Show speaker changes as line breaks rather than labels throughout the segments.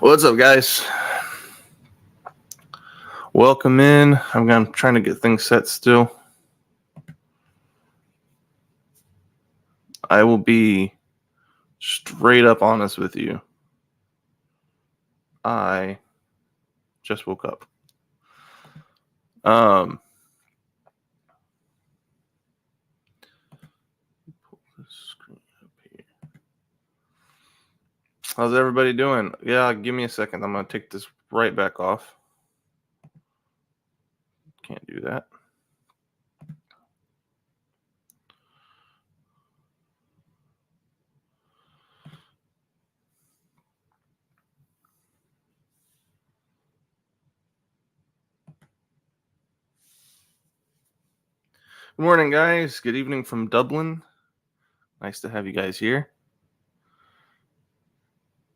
What's up, guys? Welcome in. I'm trying to get things set still. I will be straight up honest with you. I just woke up. Pull this screen up here. How's everybody doing? Yeah, give me a second. I'm gonna take this right back off. Can't do that. Good morning, guys. Good evening from Dublin. Nice to have you guys here.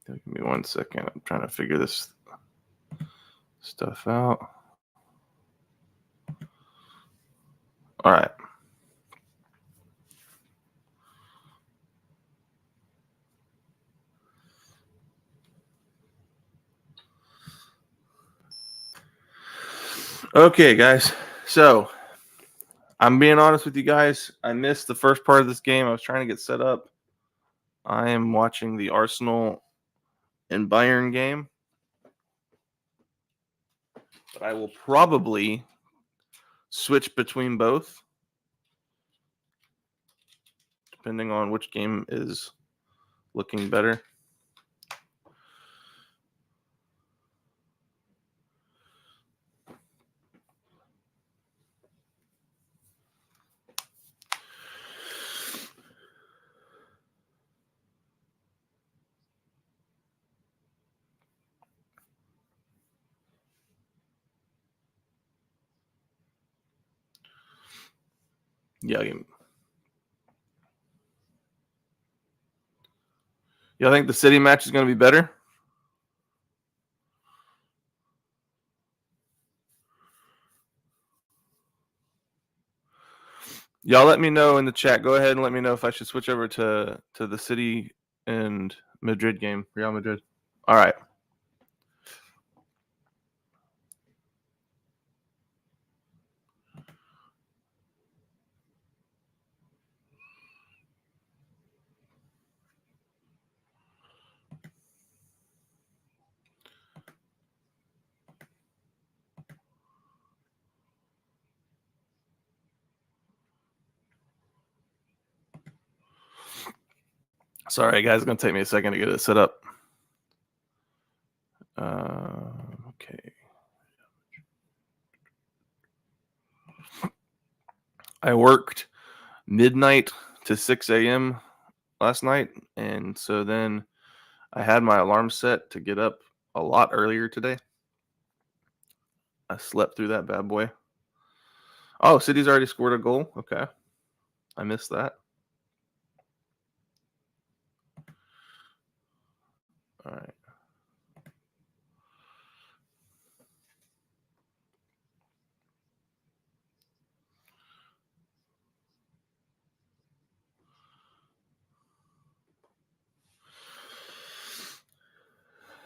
Give me 1 second. I'm trying to figure this stuff out. All right. Okay, guys. So I'm being honest with you guys. I missed the first part of this game. I was trying to get set up. I am watching the Arsenal and Bayern game. But I will probably switch between both, depending on which game is looking better. Yeah. Y'all think the City match is going to be better? Y'all let me know in the chat. Go ahead and let me know if I should switch over to the City and Madrid game, Real Madrid. All right. Sorry, guys. It's going to take me a second to get it set up. Okay. I worked midnight to 6 a.m. last night, and so then I had my alarm set to get up a lot earlier today. I slept through that bad boy. Oh, City's already scored a goal. Okay. I missed that. All right.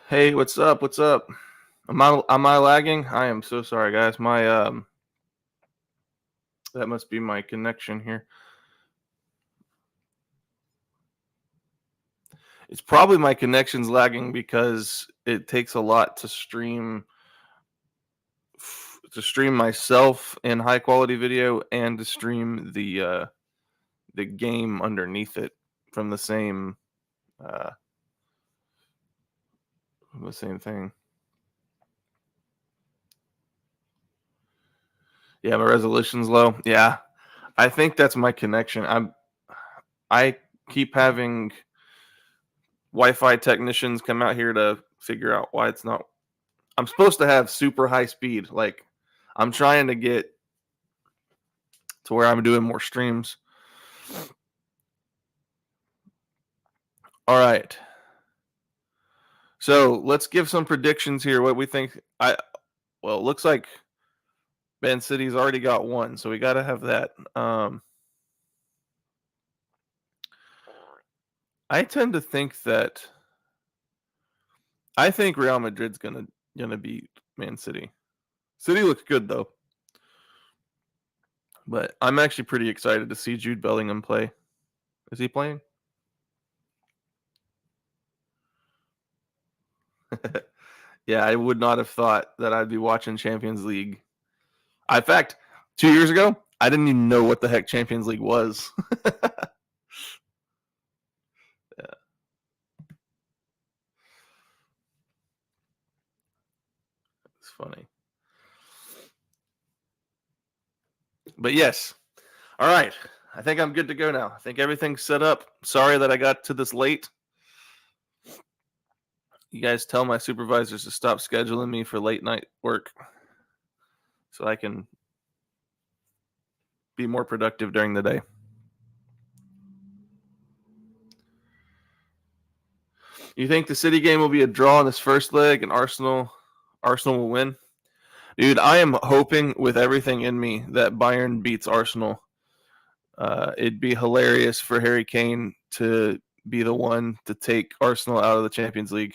Hey, what's up? What's up? Am I lagging? I am so sorry, guys. My that must be my connection here. It's probably my connection's lagging because it takes a lot to stream myself in high quality video and to stream the game underneath it from the same thing. Yeah, my resolution's low. Yeah, I think that's my connection. I keep having Wi-Fi technicians come out here to figure out why it's not. I'm supposed to have super high speed. Like, I'm trying to get to where I'm doing more streams. All right. So let's give some predictions here. What we think. It looks like Man City's already got one, so we got to have that. I tend to think that I think Real Madrid's gonna beat Man City. City looks good though, but I'm actually pretty excited to see Jude Bellingham play. Is he playing? Yeah, I would not have thought that I'd be watching Champions League. In fact, 2 years ago, I didn't even know what the heck Champions League was. Yeah, it's funny. But yes. All right. I think I'm good to go now. I think everything's set up. Sorry that I got to this late. You guys tell my supervisors to stop scheduling me for late night work so I can be more productive during the day. You think the City game will be a draw in this first leg and Arsenal will win? Dude, I am hoping with everything in me that Bayern beats Arsenal. It'd be hilarious for Harry Kane to be the one to take Arsenal out of the Champions League.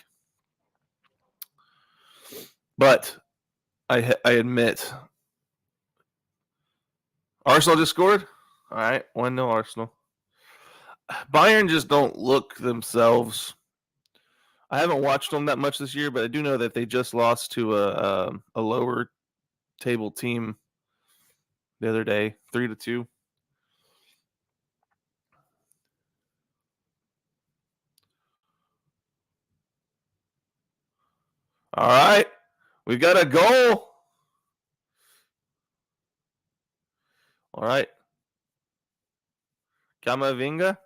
But I admit, Arsenal just scored. All right, 1-0 Arsenal. Bayern just don't look themselves. I haven't watched them that much this year, but I do know that they just lost to a lower table team the other day, 3-2. All right, we got a goal. All right, Camavinga.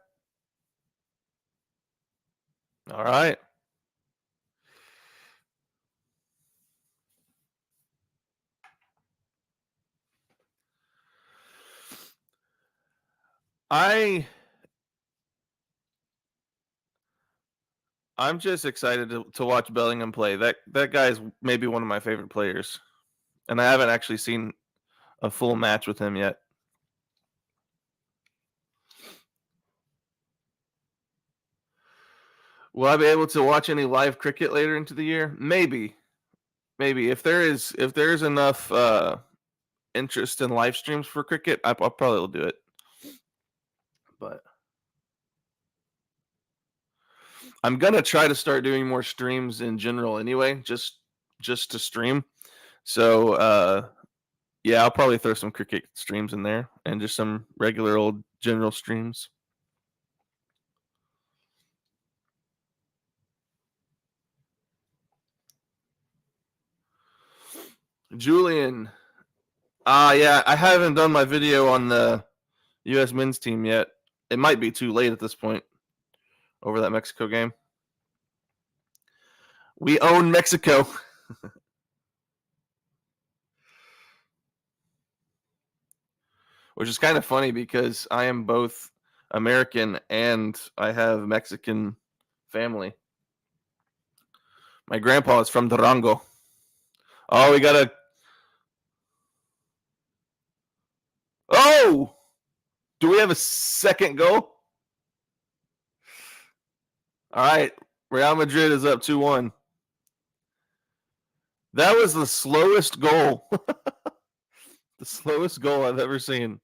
All right. I'm just excited to watch Bellingham play. That guy is maybe one of my favorite players, and I haven't actually seen a full match with him yet. Will I be able to watch any live cricket later into the year? Maybe. If there's enough interest in live streams for cricket, I'll probably will do it. But I'm gonna try to start doing more streams in general anyway, just to stream. So yeah, I'll probably throw some cricket streams in there and just some regular old general streams. Julian, yeah, I haven't done my video on the U.S. men's team yet. It might be too late at this point over that Mexico game. We own Mexico. Which is kind of funny because I am both American and I have Mexican family. My grandpa is from Durango. Oh, we got a. Oh! Do we have a second goal? All right. Real Madrid is up 2-1. That was the slowest goal. The slowest goal I've ever seen.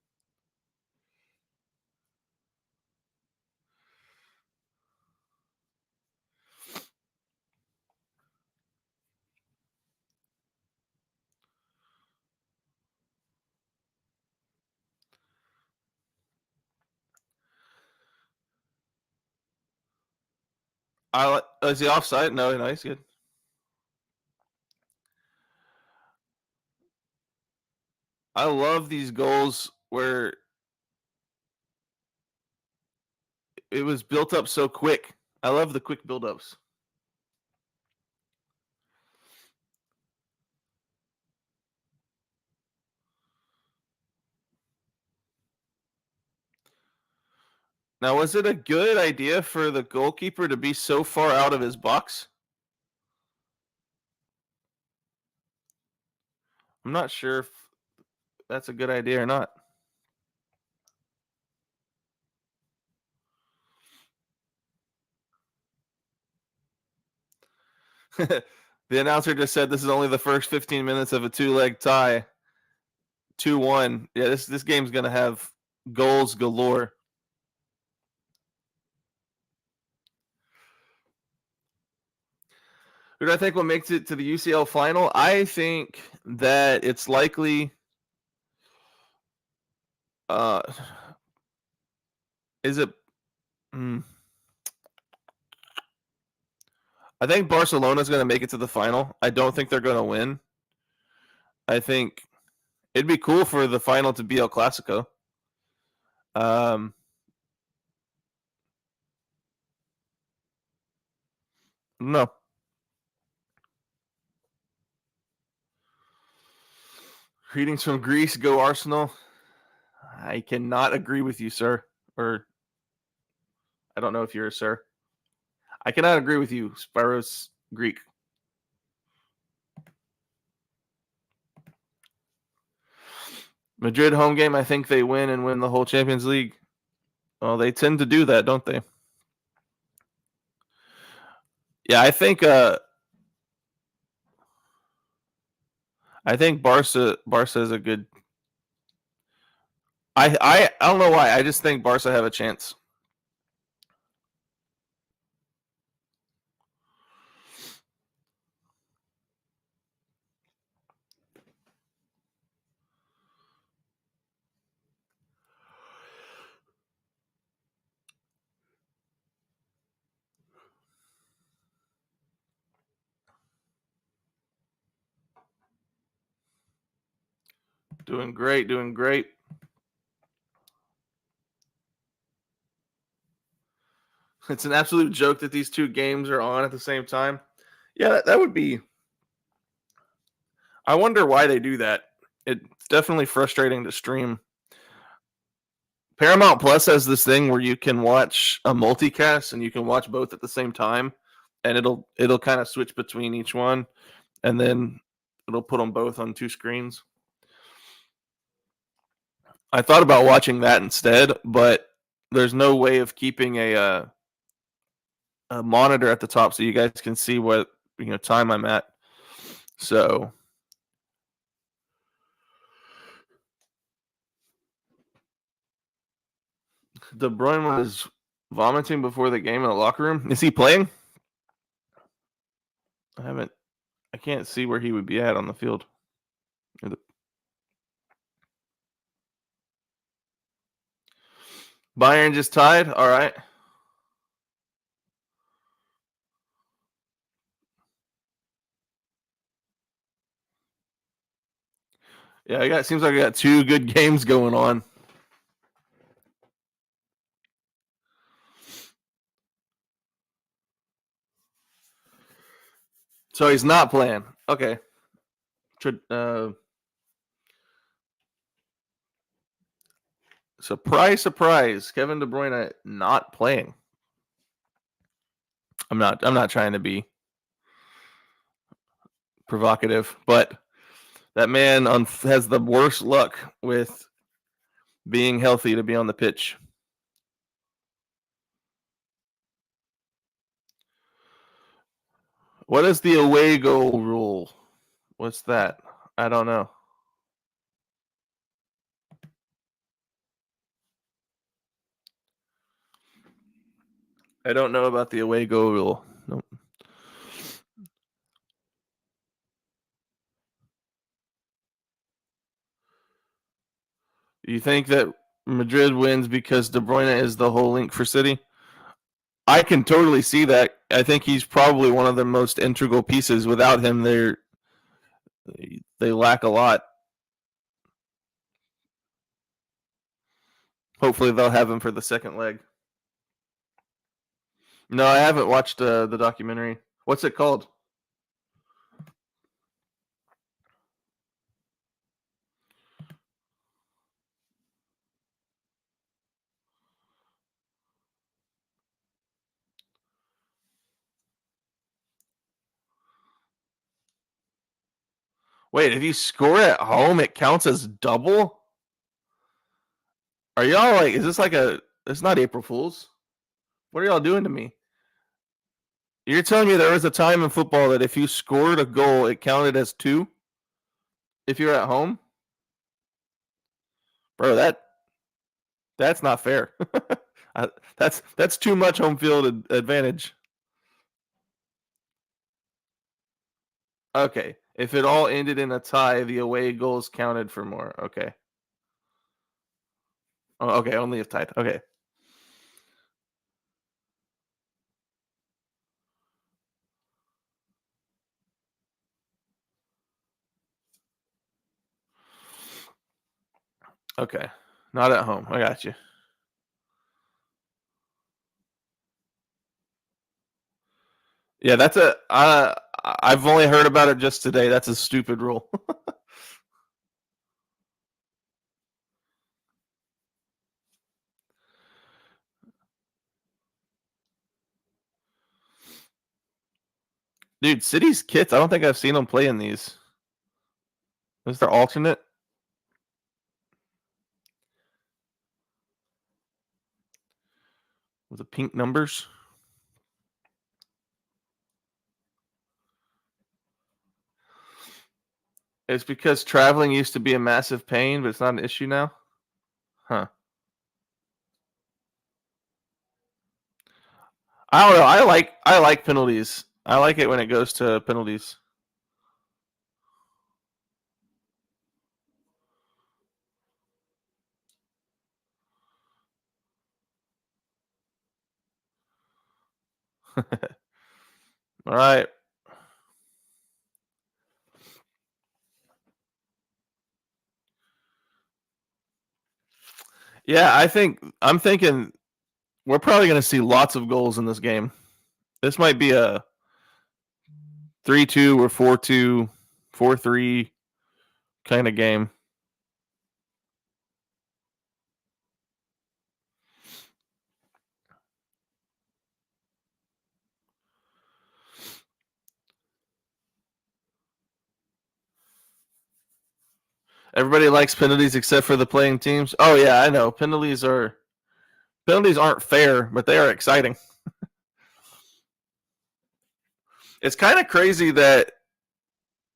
Is he offside? No, he's good. I love these goals where it was built up so quick. I love the quick build-ups. Now, was it a good idea for the goalkeeper to be so far out of his box? I'm not sure if that's a good idea or not. The announcer just said this is only the first 15 minutes of a two-leg tie. 2-1. Yeah, this game's gonna have goals galore. Who do I think will make it to the UCL final? I think that it's likely. Is it? I think Barcelona's going to make it to the final. I don't think they're going to win. I think it'd be cool for the final to be El Clasico. No. Greetings from Greece. Go Arsenal. I cannot agree with you, sir. Or I don't know if you're a sir. I cannot agree with you, Spiros Greek. Madrid home game, I think they win and win the whole Champions League. Well, they tend to do that, don't they? Yeah, I think Barca is a good. I don't know why. I just think Barca have a chance. Doing great, doing great. It's an absolute joke that these two games are on at the same time. Yeah, that would be. I wonder why they do that. It's definitely frustrating to stream. Paramount Plus has this thing where you can watch a multicast and you can watch both at the same time, and it'll kind of switch between each one, and then it'll put them both on two screens. I thought about watching that instead, but there's no way of keeping a monitor at the top so you guys can see what time I'm at. So De Bruyne was vomiting before the game in the locker room. Is he playing? I can't see where he would be at on the field. Bayern just tied. All right. Yeah, seems like I got two good games going on. So he's not playing. Okay. Surprise, surprise. Kevin De Bruyne not playing. I'm not trying to be provocative, but that man has the worst luck with being healthy to be on the pitch. What is the away goal rule? What's that? I don't know. I don't know about the away goal rule. Nope. You think that Madrid wins because De Bruyne is the whole link for City? I can totally see that. I think he's probably one of the most integral pieces. Without him, they lack a lot. Hopefully, they'll have him for the second leg. No, I haven't watched the documentary. What's it called? Wait, if you score at home, it counts as double? Are y'all like, is this like it's not April Fool's? What are y'all doing to me? You're telling me there was a time in football that if you scored a goal, it counted as 2 if you're at home? Bro, that's not fair. That's too much home field advantage. Okay. If it all ended in a tie, the away goals counted for more. Okay. Oh, okay, only if tied. Okay. Okay. Not at home. I got you. Yeah, that's a. I've only heard about it just today. That's a stupid rule. Dude, City's kits. I don't think I've seen them play in these. Is there alternate? With the pink numbers? It's because traveling used to be a massive pain, but it's not an issue now. Huh. I don't know. I like penalties. I like it when it goes to penalties. All right. Yeah, I'm thinking we're probably going to see lots of goals in this game. This might be a 3-2 or 4-2, 4-3 kind of game. Everybody likes penalties except for the playing teams. Oh yeah, I know. Penalties aren't fair, but they are exciting. It's kind of crazy that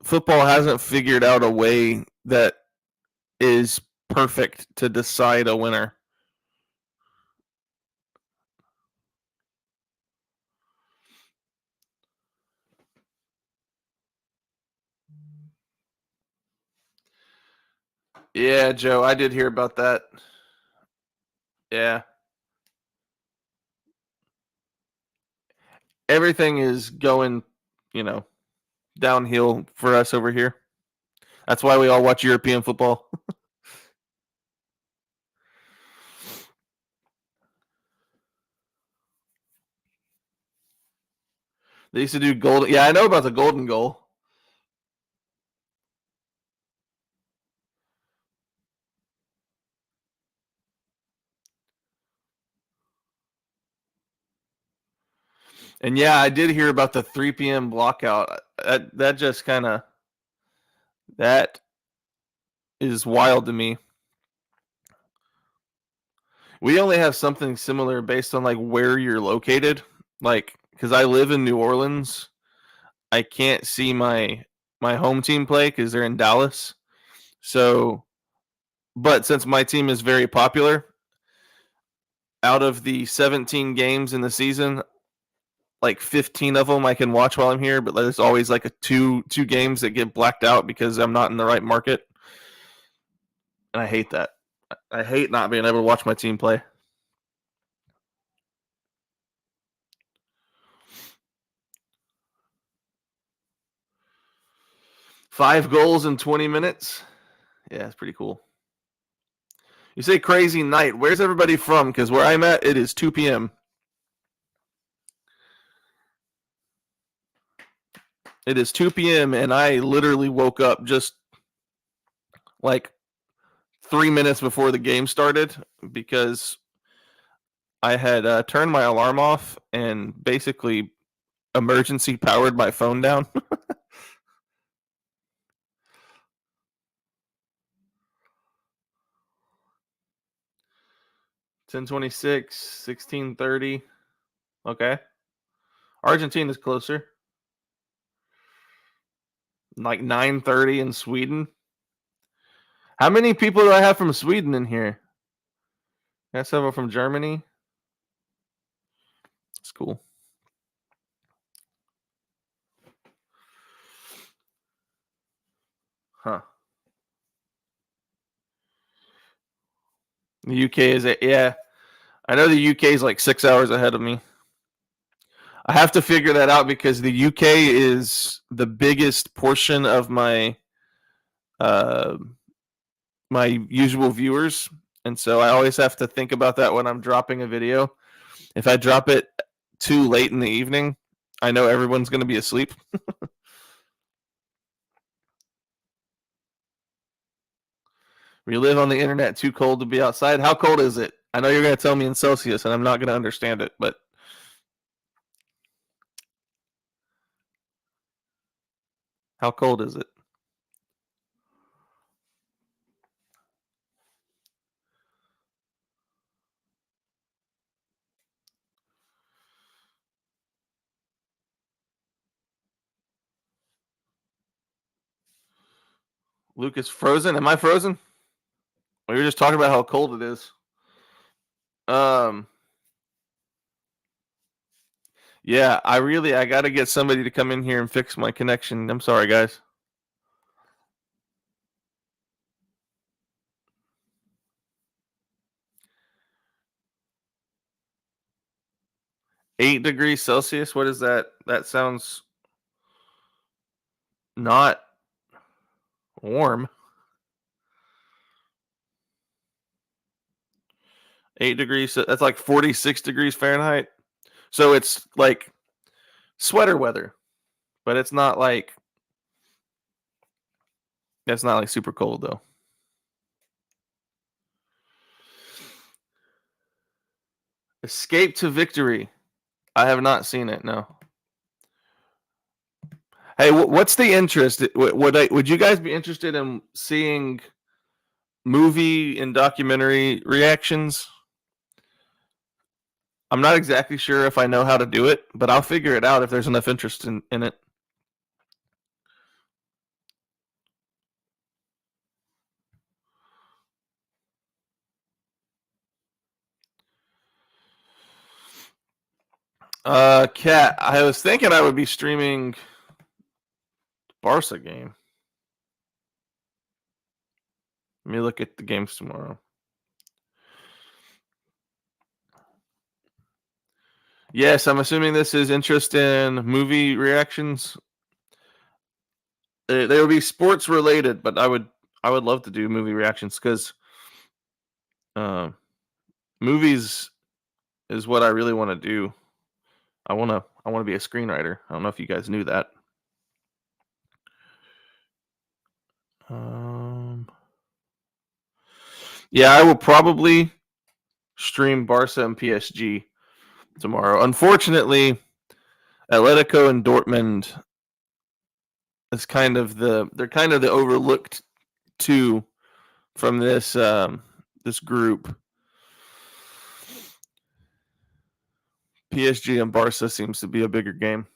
football hasn't figured out a way that is perfect to decide a winner. Yeah, Joe, I did hear about that. Yeah. Everything is going, you know, downhill for us over here. That's why we all watch European football. They used to do golden. Yeah, I know about the golden goal. And yeah, I did hear about the 3 p.m. blockout. That just kind of that is wild to me. We only have something similar based on like where you're located. Like, because I live in New Orleans, I can't see my home team play because they're in Dallas. So, but since my team is very popular, out of the 17 games in the season, like 15 of them I can watch while I'm here. But there's always like a two games that get blacked out because I'm not in the right market, and I hate that. I hate not being able to watch my team play. 5 goals in 20 minutes. Yeah, it's pretty cool. You say crazy night. Where's everybody from? Because where I'm at, it is 2 p.m. It is 2 p.m. and I literally woke up just like 3 minutes before the game started because I had turned my alarm off and basically emergency powered my phone down. 10:26, 16:30. Okay. Argentina's closer. Like 9:30 in Sweden. How many people do I have from Sweden in here? I have several from Germany. That's cool. Huh. The UK is yeah. I know the UK is like 6 hours ahead of me. I have to figure that out because the UK is the biggest portion of uh, my usual viewers, and so I always have to think about that when I'm dropping a video. If I drop it too late in the evening, I know everyone's going to be asleep. We live on the internet, too cold to be outside. How cold is it? I know you're going to tell me in Celsius, and I'm not going to understand it, but how cold is it? Lucas, frozen? Am I frozen? We were just talking about how cold it is. Um, yeah, I got to get somebody to come in here and fix my connection. I'm sorry, guys. (8 degrees Celsius). What is that? That sounds not warm. 8 degrees. That's like 46 degrees Fahrenheit. So it's like sweater weather, but it's not like super cold though. Escape to Victory. I have not seen it. No. Hey, what's the interest? Would you guys be interested in seeing movie and documentary reactions? I'm not exactly sure if I know how to do it, but I'll figure it out if there's enough interest in it. Cat, I was thinking I would be streaming Barca game. Let me look at the games tomorrow. Yes, I'm assuming this is interest in movie reactions. They will be sports related, but I would love to do movie reactions because movies is what I really want to do. I want to be a screenwriter. I don't know if you guys knew that. Yeah, I will probably stream Barca and PSG tomorrow. Unfortunately, Atletico and Dortmund is they're kind of the overlooked two from this this group. PSG and Barca seems to be a bigger game.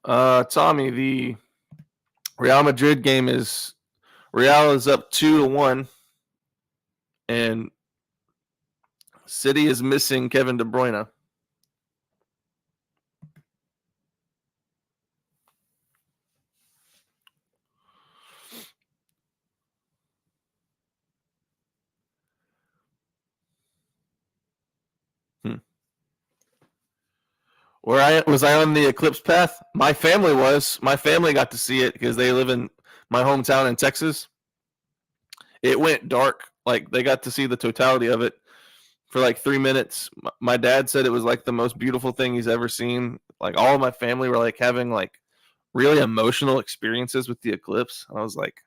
Tommy, the Real Madrid game is Real is up 2-1, and City is missing Kevin De Bruyne. Where I was I on the eclipse path? My family was. My family got to see it because they live in my hometown in Texas. It went dark. Like they got to see the totality of it for like 3 minutes. My dad said it was like the most beautiful thing he's ever seen. Like all of my family were like having like really emotional experiences with the eclipse. I was like,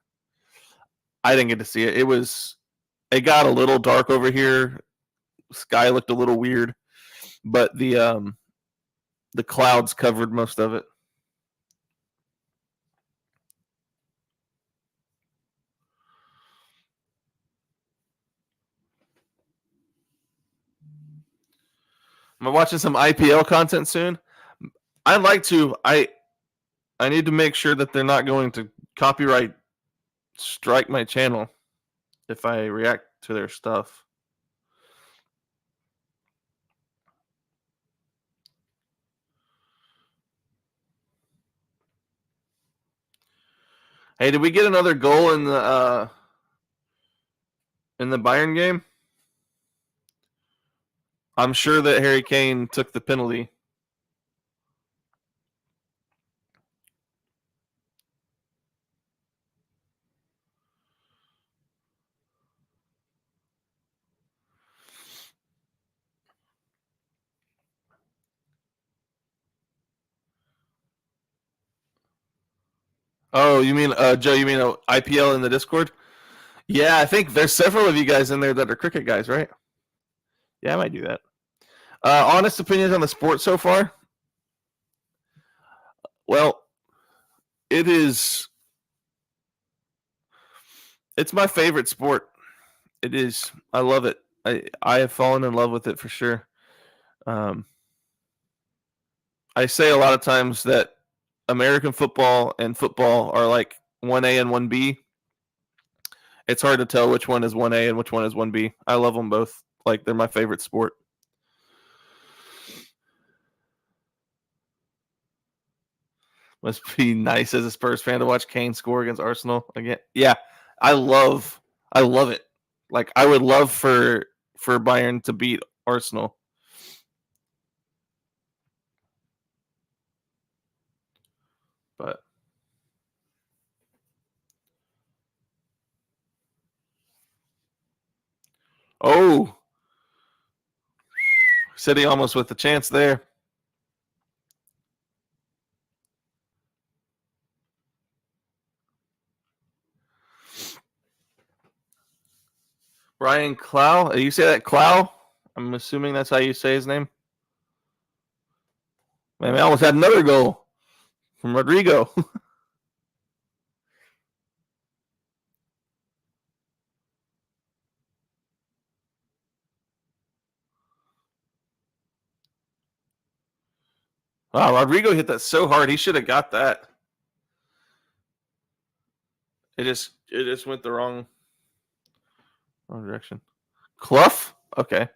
I didn't get to see it. It got a little dark over here. Sky looked a little weird, but the clouds covered most of it. Am I watching some IPL content soon? I'd like to. I need to make sure that they're not going to copyright strike my channel if I react to their stuff. Hey, did we get another goal in the Bayern game? I'm sure that Harry Kane took the penalty. Oh, you mean Joe? You mean IPL in the Discord? Yeah, I think there's several of you guys in there that are cricket guys, right? Yeah, I might do that. Honest opinions on the sport so far? Well, it is. It's my favorite sport. It is. I love it. I have fallen in love with it for sure. Um, I say a lot of times that American football and football are like 1A and 1B. It's hard to tell which one is 1A and which one is 1B. I love them both. Like they're my favorite sport. Must be nice as a Spurs fan to watch Kane score against Arsenal again. Yeah, I love it. Like I would love for Bayern to beat Arsenal. But oh, City almost with the chance there. Brian Clow. You say that Clow? I'm assuming that's how you say his name. Man, we almost had another goal from Rodrigo. Wow, Rodrigo hit that so hard. He should have got that. It just went the wrong direction. Clough? Okay.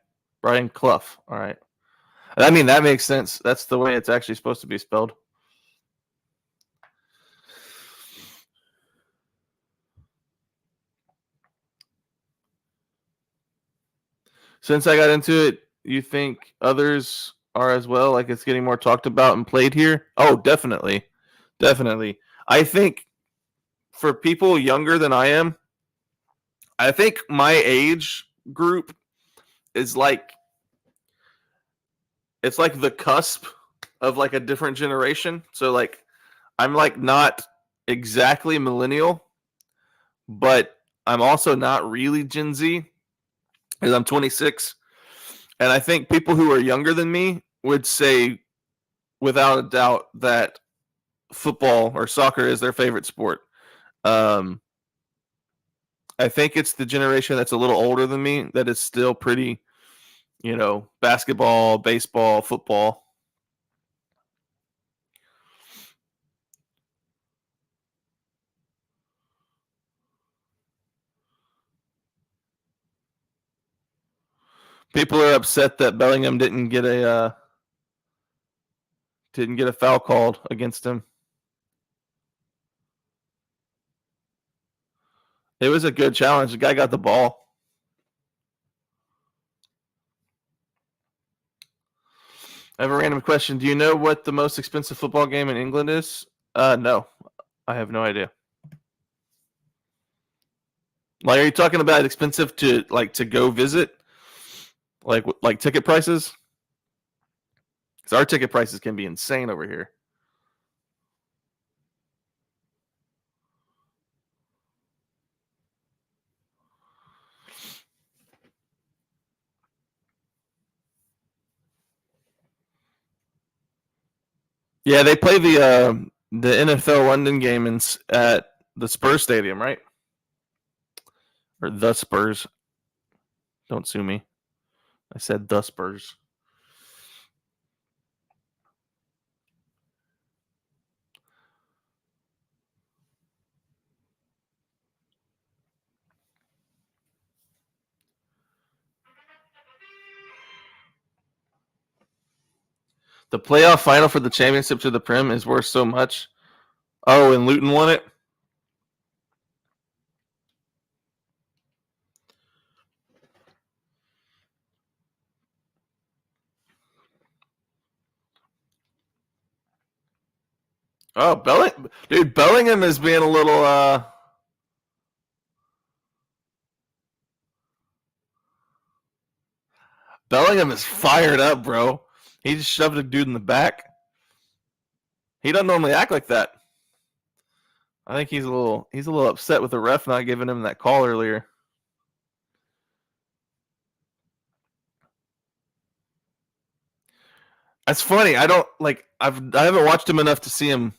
Brian Clough. All right. I mean, that makes sense. That's the way it's actually supposed to be spelled. Since I got into it, you think others are as well? Like it's getting more talked about and played here? Oh, definitely. Definitely. I think for people younger than I am, I think my age group is like it's like the cusp of like a different generation. So like I'm like not exactly millennial, but I'm also not really Gen Z because I'm 26. And I think people who are younger than me would say without a doubt that football or soccer is their favorite sport. Um, I think it's the generation that's a little older than me that is still pretty, basketball, baseball, football. People are upset that Bellingham didn't get a foul called against him. It was a good challenge. The guy got the ball. I have a random question. Do you know what the most expensive football game in England is? No, I have no idea. Like, are you talking about expensive to go visit? Like ticket prices? Because our ticket prices can be insane over here. Yeah, they play the NFL London game at the Spurs Stadium, right? Or the Spurs. Don't sue me. I said the Spurs. The playoff final for the championship to the Prim is worth so much. Oh, and Luton won it? Oh, Bellingham is being a little Bellingham is fired up, bro. He just shoved a dude in the back. He doesn't normally act like that. I think he's a little upset with the ref not giving him that call earlier. That's funny. I haven't watched him enough to see him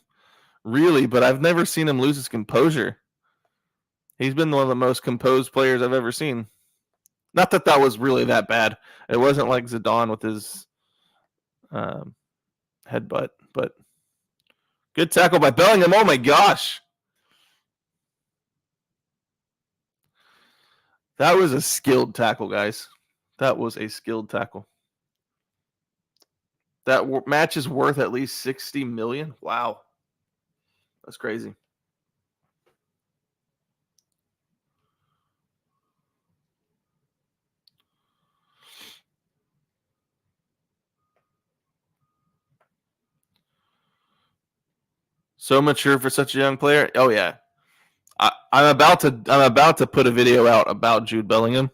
really, but I've never seen him lose his composure. He's been one of the most composed players I've ever seen. Not that that was really that bad. It wasn't like Zidane with his headbutt, but good tackle by Bellingham. Oh my gosh. That was a skilled tackle, guys. That was a skilled tackle. That match is worth at least 60 million. Wow. That's crazy. So mature for such a young player. Oh yeah. I'm about to put a video out about Jude Bellingham,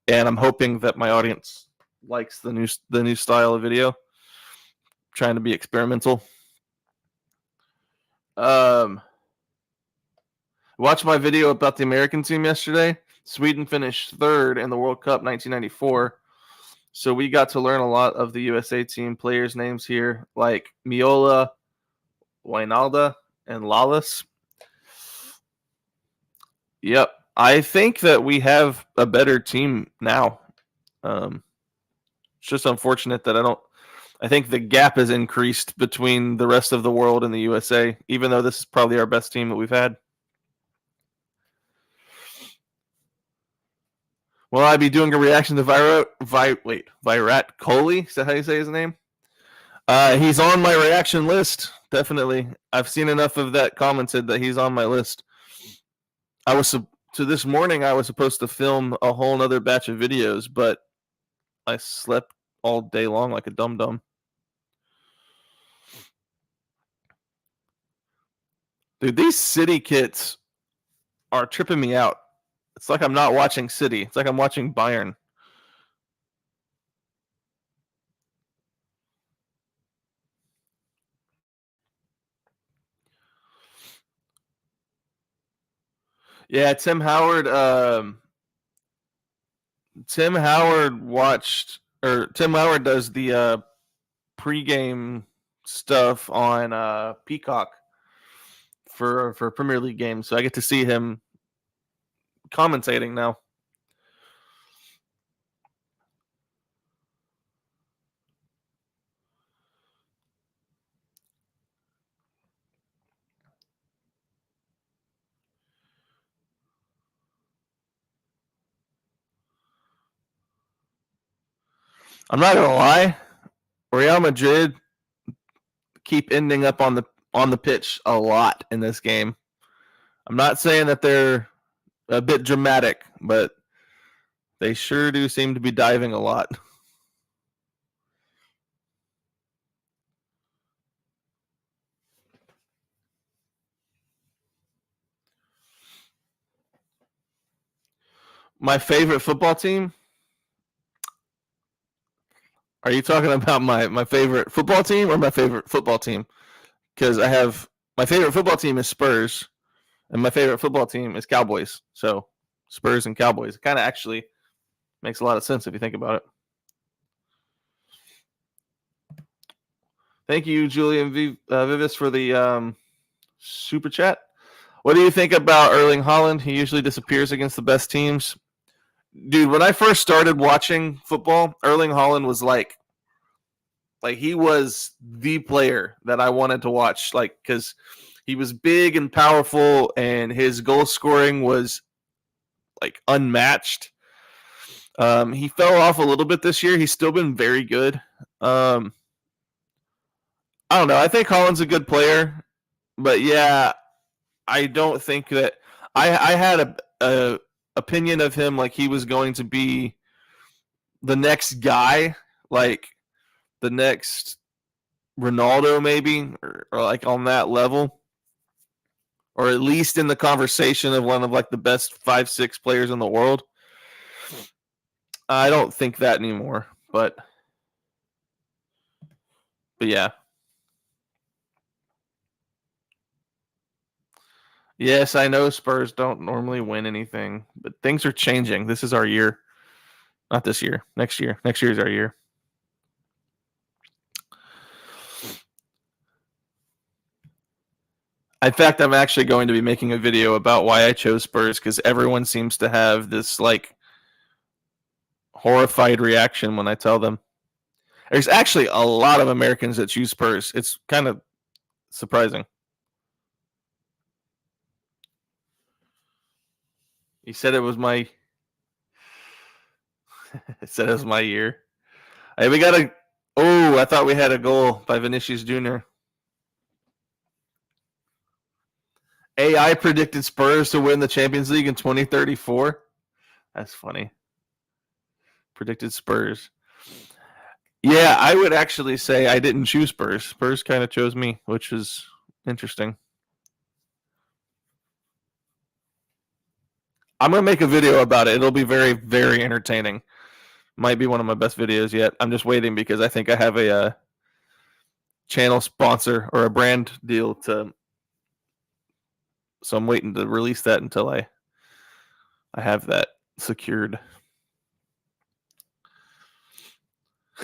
and I'm hoping that my audience likes the new style of video. Trying to be experimental. Watched my video about the American team yesterday. Sweden finished third in the World Cup 1994. So we got to learn a lot of the USA team players' names here, like Miola, Wijnaldum, and Lawless. Yep. I think that we have a better team now. It's just unfortunate that I think the gap has increased between the rest of the world and the USA, even though this is probably our best team that we've had. Will I be doing a reaction to Virat Kohli? Is that how you say his name? He's on my reaction list, definitely. I've seen enough of that commented that he's on my list. This morning I was supposed to film a whole nother batch of videos, but I slept all day long like a dum-dum. Dude, these City kits are tripping me out. It's like I'm not watching City. It's like I'm watching Bayern. Yeah, Tim Howard Tim Howard does the pregame stuff on Peacock for Premier League games. So I get to see him commentating now. I'm not gonna lie, Real Madrid keep ending up on the pitch a lot in this game. I'm not saying that they're a bit dramatic, but they sure do seem to be diving a lot. My favorite football team? Are you talking about my favorite football team or my favorite football team? Because I have my favorite football team is Spurs, and my favorite football team is Cowboys. So Spurs and Cowboys. It kind of actually makes a lot of sense if you think about it. Thank you, Julian Vivis, for the super chat. What do you think about Erling Haaland? He usually disappears against the best teams. Dude, when I first started watching football, Erling Haaland was like he was the player that I wanted to watch, like, because he was big and powerful, and his goal scoring was like unmatched. He fell off a little bit this year. He's still been very good. I don't know. I think Holland's a good player, but yeah, I don't think that I had a opinion of him like he was going to be the next guy, like the next Ronaldo, maybe, or like on that level, or at least in the conversation of one of like the best 5-6 players in the world. I don't think that anymore, but yeah. Yes, I know Spurs don't normally win anything, but things are changing. This is our year. Not this year. Next year. Next year is our year. In fact, I'm actually going to be making a video about why I chose Spurs because everyone seems to have this like horrified reaction when I tell them. There's actually a lot of Americans that choose Spurs. It's kind of surprising. He said it was my. It said it was my year. Hey, we got a. Oh, I thought we had a goal by Vinicius Jr. AI predicted Spurs to win the Champions League in 2034. That's funny. Predicted Spurs. Yeah, I would actually say I didn't choose Spurs. Spurs kind of chose me, which is interesting. I'm going to make a video about it. It'll be very, very entertaining. Might be one of my best videos yet. I'm just waiting because I think I have a channel sponsor or a brand deal to. So I'm waiting to release that until I have that secured.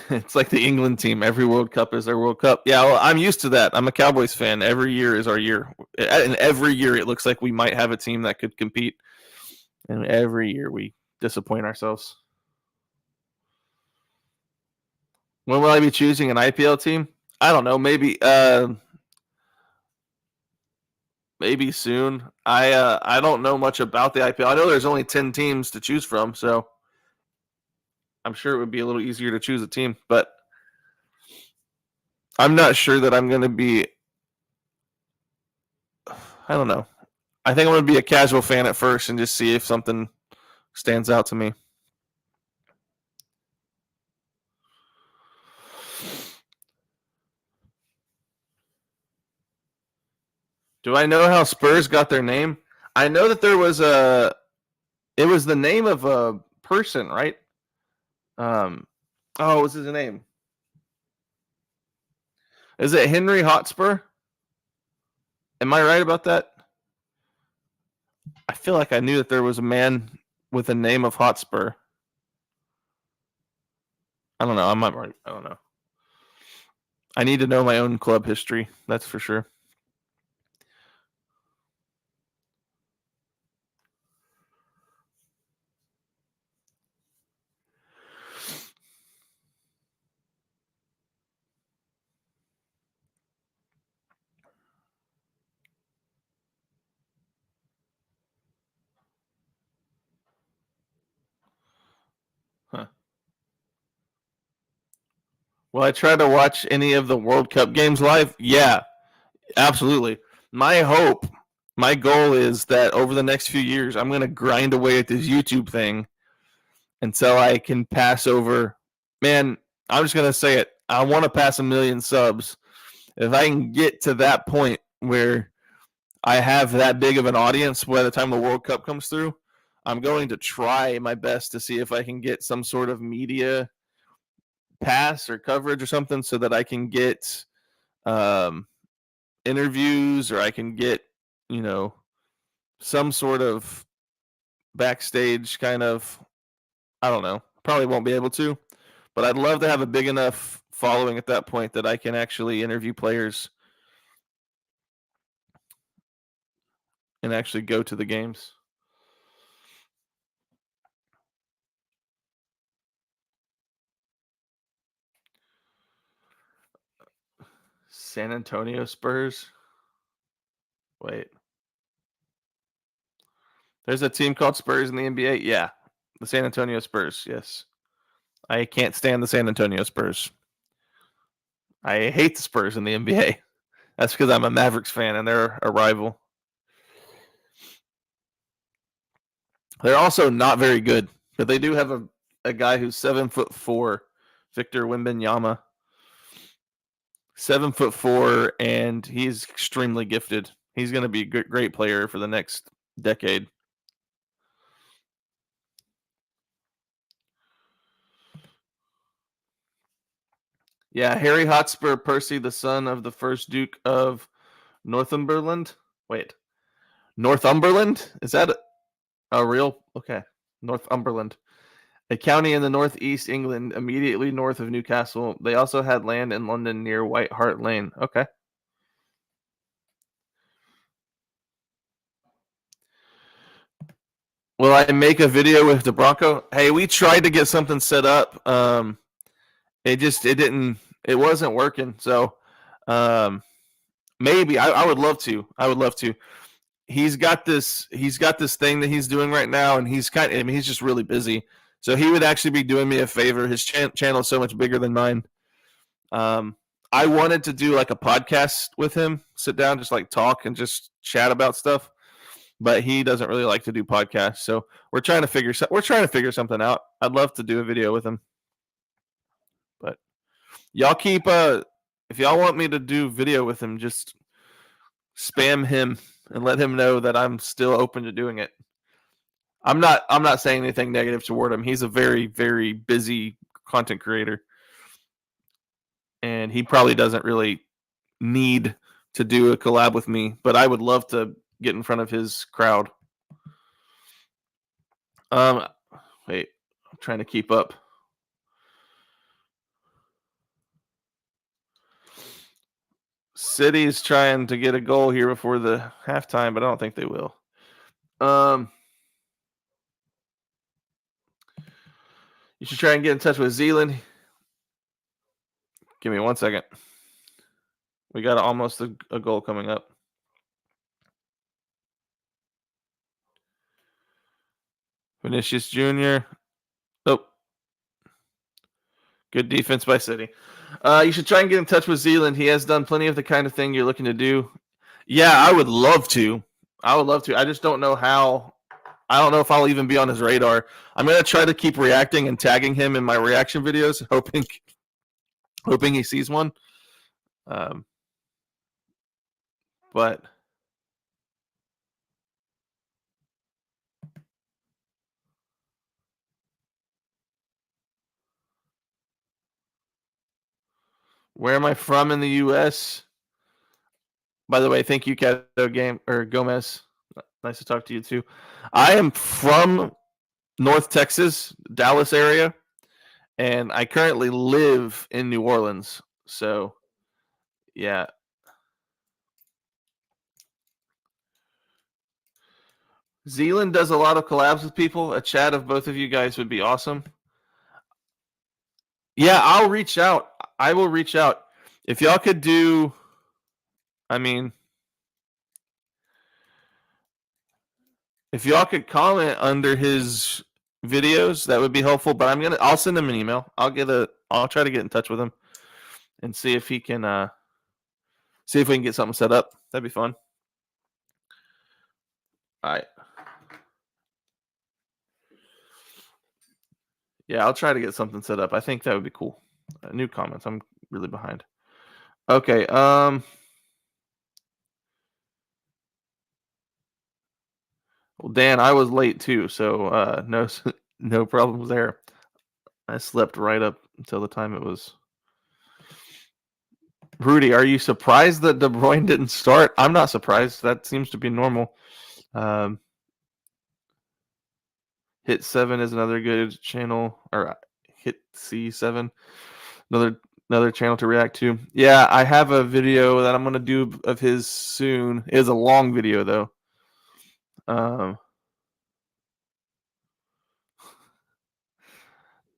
It's like the England team. Every World Cup is their World Cup. Yeah, well, I'm used to that. I'm a Cowboys fan. Every year is our year. And every year it looks like we might have a team that could compete. And every year we disappoint ourselves. When will I be choosing an IPL team? I don't know. Maybe soon. I don't know much about the IPL. I know there's only 10 teams to choose from, so I'm sure it would be a little easier to choose a team, but I'm not sure that I'm going to be. I don't know. I think I'm going to be a casual fan at first and just see if something stands out to me. Do I know how Spurs got their name? I know that there was a. It was the name of a person, right? What was his name? Is it Henry Hotspur? Am I right about that? I feel like I knew that there was a man with a name of Hotspur. I don't know. I'm not right. I don't know. I need to know my own club history. That's for sure. Huh. Will I try to watch any of the World Cup games live? Yeah, absolutely. My hope, my goal is that over the next few years, I'm going to grind away at this YouTube thing until I can pass over. Man, I'm just going to say it. I want to pass 1,000,000 subs. If I can get to that point where I have that big of an audience by the time the World Cup comes through, I'm going to try my best to see if I can get some sort of media pass or coverage or something so that I can get um, interviews or I can get, you know, some sort of backstage kind of, I don't know, probably won't be able to, but I'd love to have a big enough following at that point that I can actually interview players and actually go to the games. San Antonio Spurs. Wait. There's a team called Spurs in the NBA. Yeah. The San Antonio Spurs. Yes. I can't stand the San Antonio Spurs. I hate the Spurs in the NBA. That's because I'm a Mavericks fan and they're a rival. They're also not very good, but they do have a guy who's 7'4", Victor Wembanyama. 7'4", and he's extremely gifted. He's going to be a great player for the next decade. Yeah, Harry Hotspur Percy, the son of the first Duke of Northumberland. Wait, Northumberland? Is that a real? Okay, Northumberland, a county in the northeast England, immediately north of Newcastle. They also had land in London near White Hart Lane. Okay. Will I make a video with the Bronco? Hey, we tried to get something set up. It wasn't working. So, maybe I would love to. I would love to. He's got this thing that he's doing right now, and he's just really busy. So he would actually be doing me a favor. His channel is so much bigger than mine. I wanted to do like a podcast with him, sit down, just like talk and just chat about stuff. But he doesn't really like to do podcasts, so we're trying to figure something out. I'd love to do a video with him, but y'all keep if y'all want me to do video with him, just spam him and let him know that I'm still open to doing it. I'm not saying anything negative toward him. He's a very, very busy content creator, and he probably doesn't really need to do a collab with me, but I would love to get in front of his crowd. Wait, I'm trying to keep up. City's trying to get a goal here before the halftime, but I don't think they will. You should try and get in touch with Zealand. Give me 1 second. We got almost a goal coming up. Vinicius Jr. Oh, good defense by City. You should try and get in touch with Zealand. He has done plenty of the kind of thing you're looking to do. Yeah, I would love to. I just don't know how. I don't know if I'll even be on his radar. I'm gonna try to keep reacting and tagging him in my reaction videos, hoping he sees one. But where am I from in the U.S.? By the way, thank you, Cato Game or Gomez. Nice to talk to you too. I am from North Texas, Dallas area, and I currently live in New Orleans. So, yeah. Zealand does a lot of collabs with people. A chat of both of you guys would be awesome. Yeah, I'll reach out. I will reach out. If y'all could do, I mean, if y'all could comment under his videos, that would be helpful. But I'll send him an email. I'll try to get in touch with him and see if he can, see if we can get something set up. That'd be fun. All right. Yeah, I'll try to get something set up. I think that would be cool. New comments. I'm really behind. Okay. Well, Dan, I was late too, so no problems there. I slept right up until the time it was. Rudy, are you surprised that De Bruyne didn't start? I'm not surprised. That seems to be normal. Hit 7 is another good channel, or Hit C7, another channel to react to. Yeah, I have a video that I'm gonna do of his soon. It is a long video though.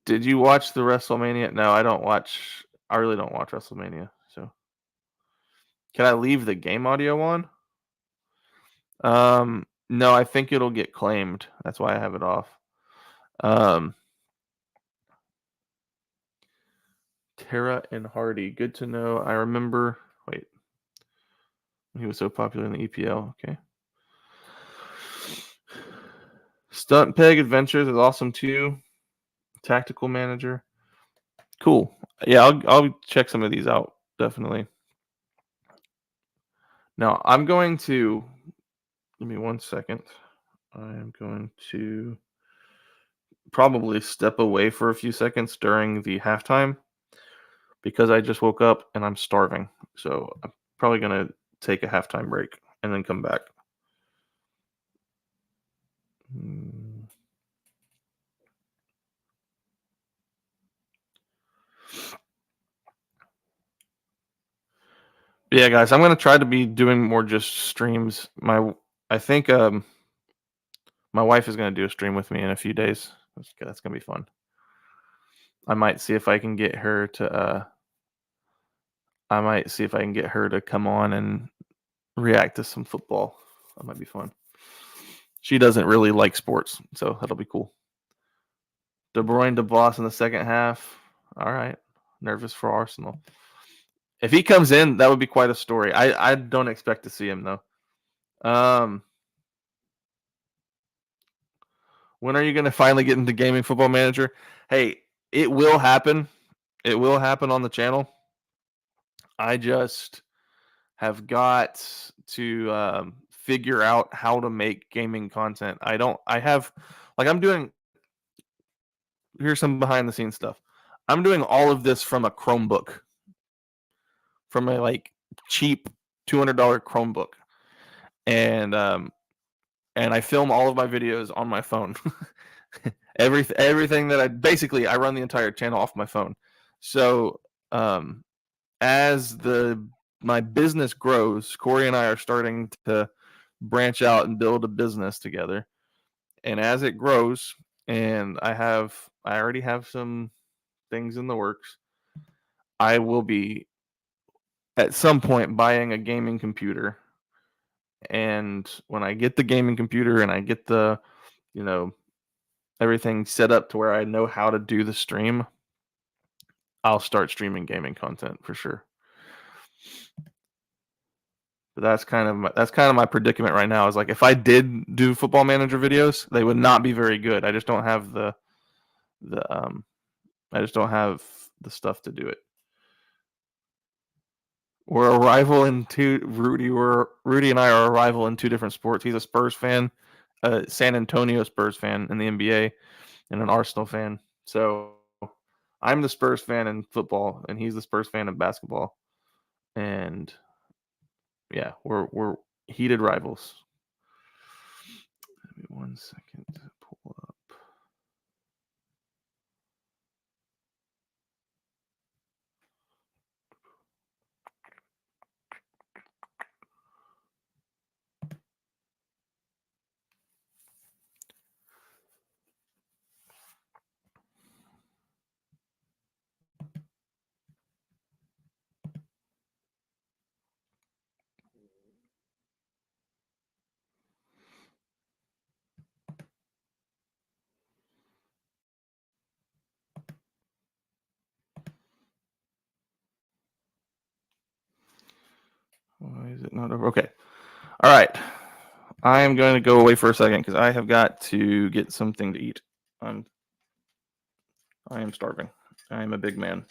Did you watch the WrestleMania? No, I don't watch. I really don't watch WrestleMania. So, can I leave the game audio on? No, I think it'll get claimed. That's why I have it off. Tara and Hardy. Good to know. I remember. Wait, he was so popular in the EPL. Okay. Stunt Peg Adventures is awesome too. Tactical Manager. Cool. Yeah, I'll check some of these out definitely. Now I'm going to give me 1 second. I am going to probably step away for a few seconds during the halftime because I just woke up and I'm starving. So I'm probably gonna take a halftime break and then come back. Mm. Yeah, guys, I'm gonna try to be doing more just streams. I think my wife is gonna do a stream with me in a few days. That's gonna be fun. I might see if I can get her to I might see if I can get her to come on and react to some football. That might be fun. She doesn't really like sports, so that'll be cool. De Bruyne to Boss in the second half. All right. Nervous for Arsenal. If he comes in, that would be quite a story. I don't expect to see him though. When are you going to finally get into gaming football manager? Hey, it will happen. It will happen on the channel. I just have got to figure out how to make gaming content. I have, like, I'm doing, here's some behind the scenes stuff. I'm doing all of this from a Chromebook, from a like cheap $200 Chromebook. And I film all of my videos on my phone. Everything that I run the entire channel off my phone. So um, as my business grows, Corey and I are starting to branch out and build a business together. And as it grows, and I already have some things in the works. I will be at some point buying a gaming computer. And when I get the gaming computer and I get the, you know, everything set up to where I know how to do the stream, I'll start streaming gaming content for sure. But that's kind of my predicament right now. Is like if I did do football manager videos, they would not be very good. I just don't have the I just don't have the stuff to do it. We're a rival in two. Rudy and I are a rival in two different sports. He's a Spurs fan, a San Antonio Spurs fan in the NBA, and an Arsenal fan. So I'm the Spurs fan in football, and he's the Spurs fan in basketball. And yeah, we're heated rivals. Give me 1 second to pull up. Why is it not over? Okay. All right. I am going to go away for a second because I have got to get something to eat. I am starving. I am a big man.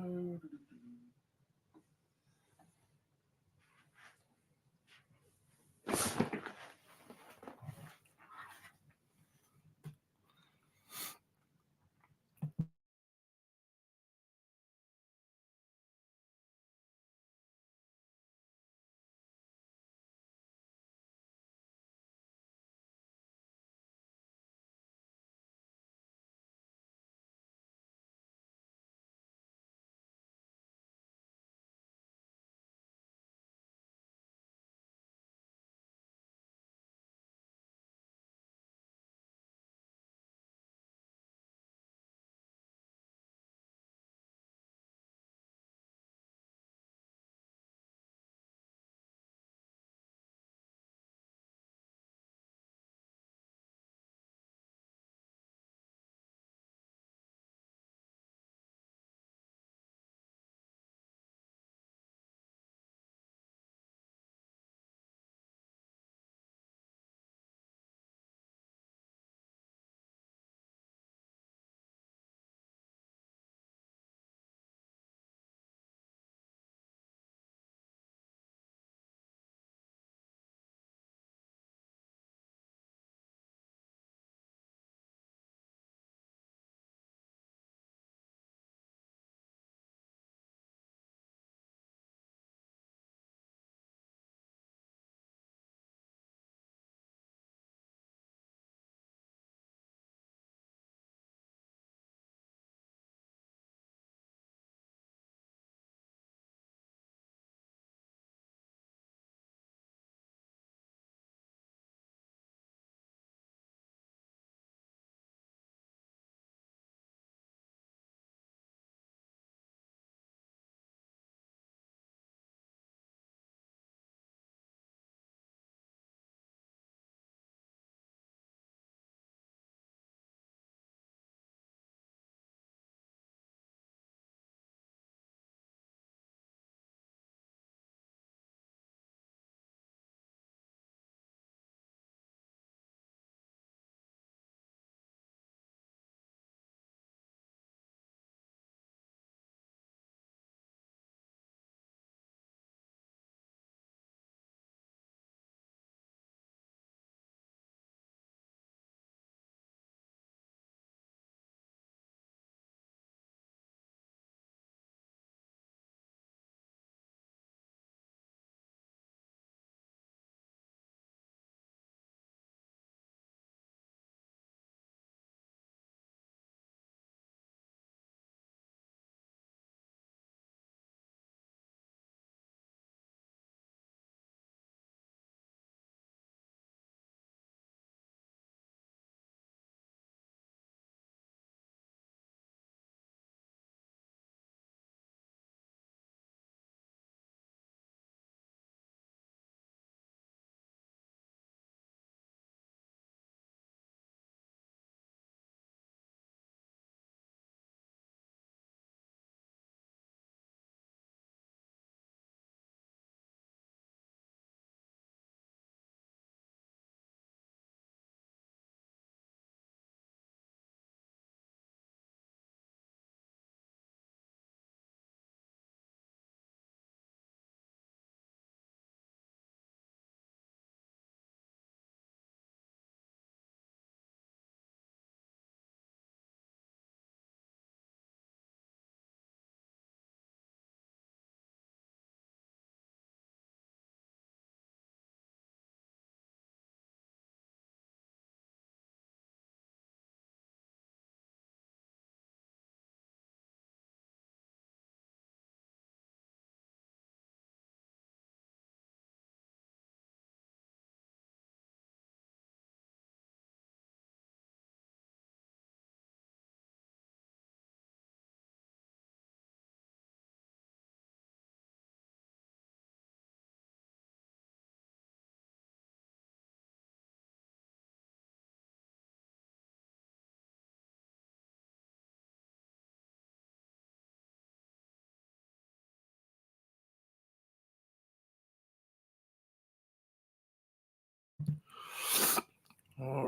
All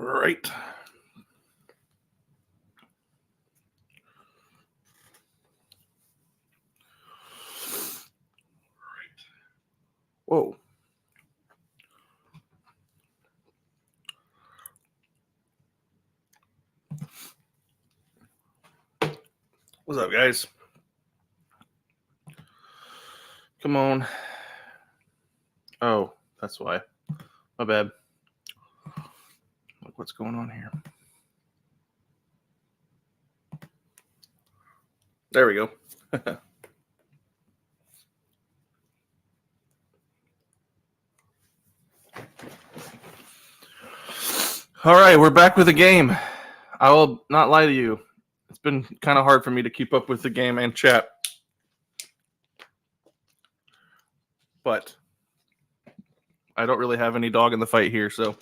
right. What's up, guys? Come on. Oh, that's why. My bad. Look what's going on here. There we go. All right, we're back with the game. I will not lie to you. It's been kind of hard for me to keep up with the game and chat. But I don't really have any dog in the fight here, so.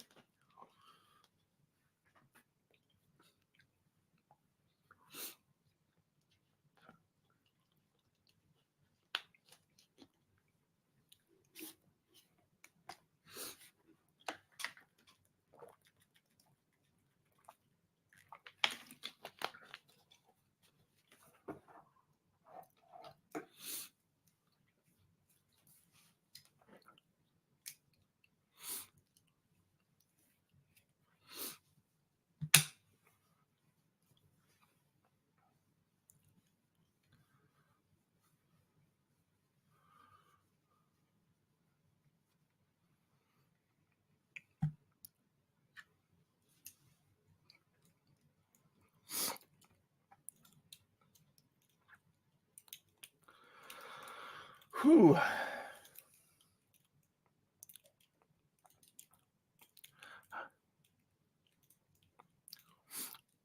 Whew.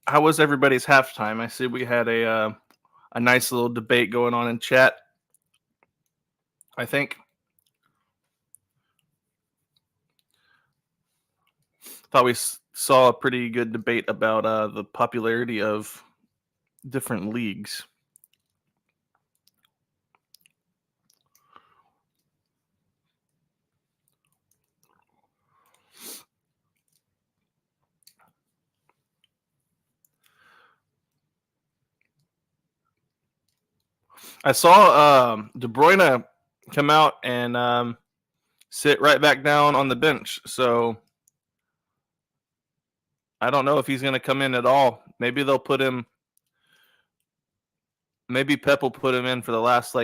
How was everybody's halftime? I see we had a nice little debate going on in chat. I think. Thought we saw a pretty good debate about the popularity of different leagues. I saw De Bruyne come out and sit right back down on the bench. So I don't know if he's going to come in at all. Maybe they'll put him. Maybe Pep will put him in for the last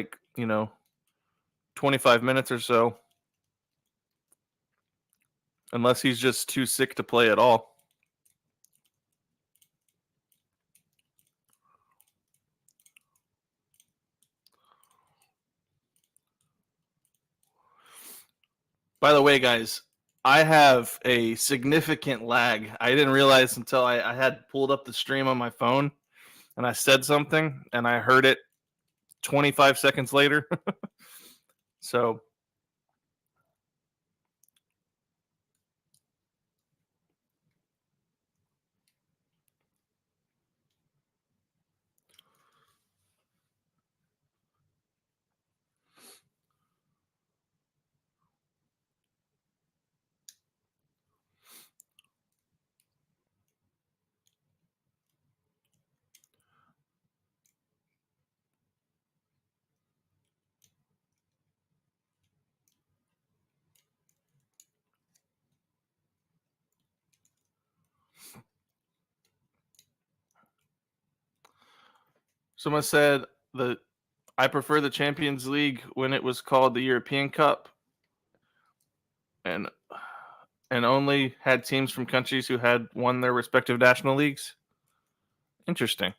25 minutes or so. Unless he's just too sick to play at all. By the way, guys, I have a significant lag. I didn't realize until I had pulled up the stream on my phone and I said something and I heard it 25 seconds later. So someone said that I prefer the Champions League when it was called the European Cup and only had teams from countries who had won their respective national leagues. Interesting.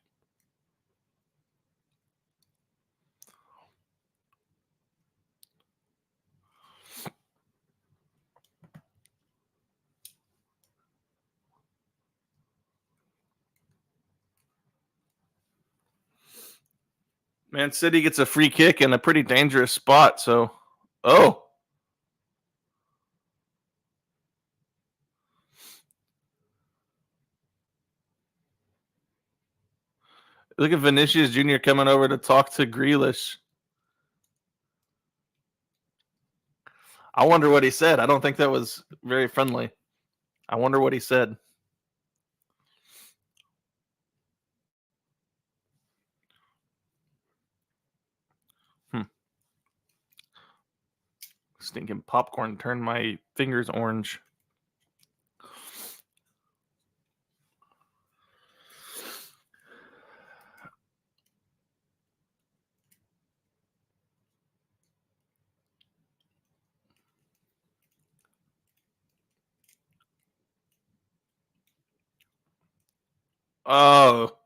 Man City gets a free kick in a pretty dangerous spot. So, oh. Look at Vinicius Jr. coming over to talk to Grealish. I wonder what he said. I don't think that was very friendly. I wonder what he said. Stinking popcorn turned my fingers orange. Oh,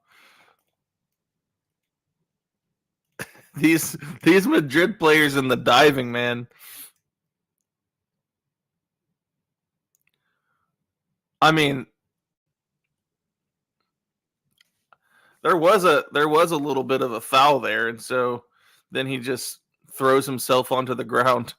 these Madrid players in the diving, man. I mean, there was a little bit of a foul there, and so then he just throws himself onto the ground.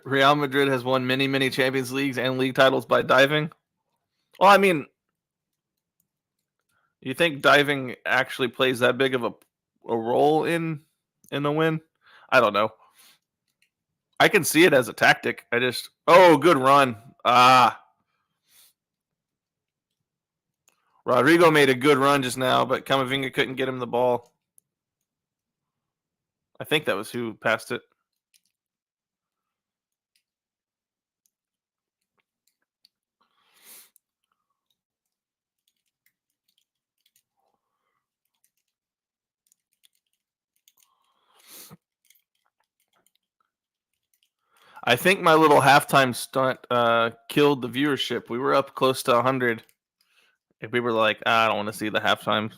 Real Madrid has won many Champions Leagues and league titles by diving. Well, I mean, you think diving actually plays that big of a role in the win? I don't know. I can see it as a tactic. I just good run. Rodrigo made a good run just now, but Camavinga couldn't get him the ball. I think that was who passed it. I think my little halftime stunt killed the viewership. We were up close to 100. If we were like, I don't want to see the halftime.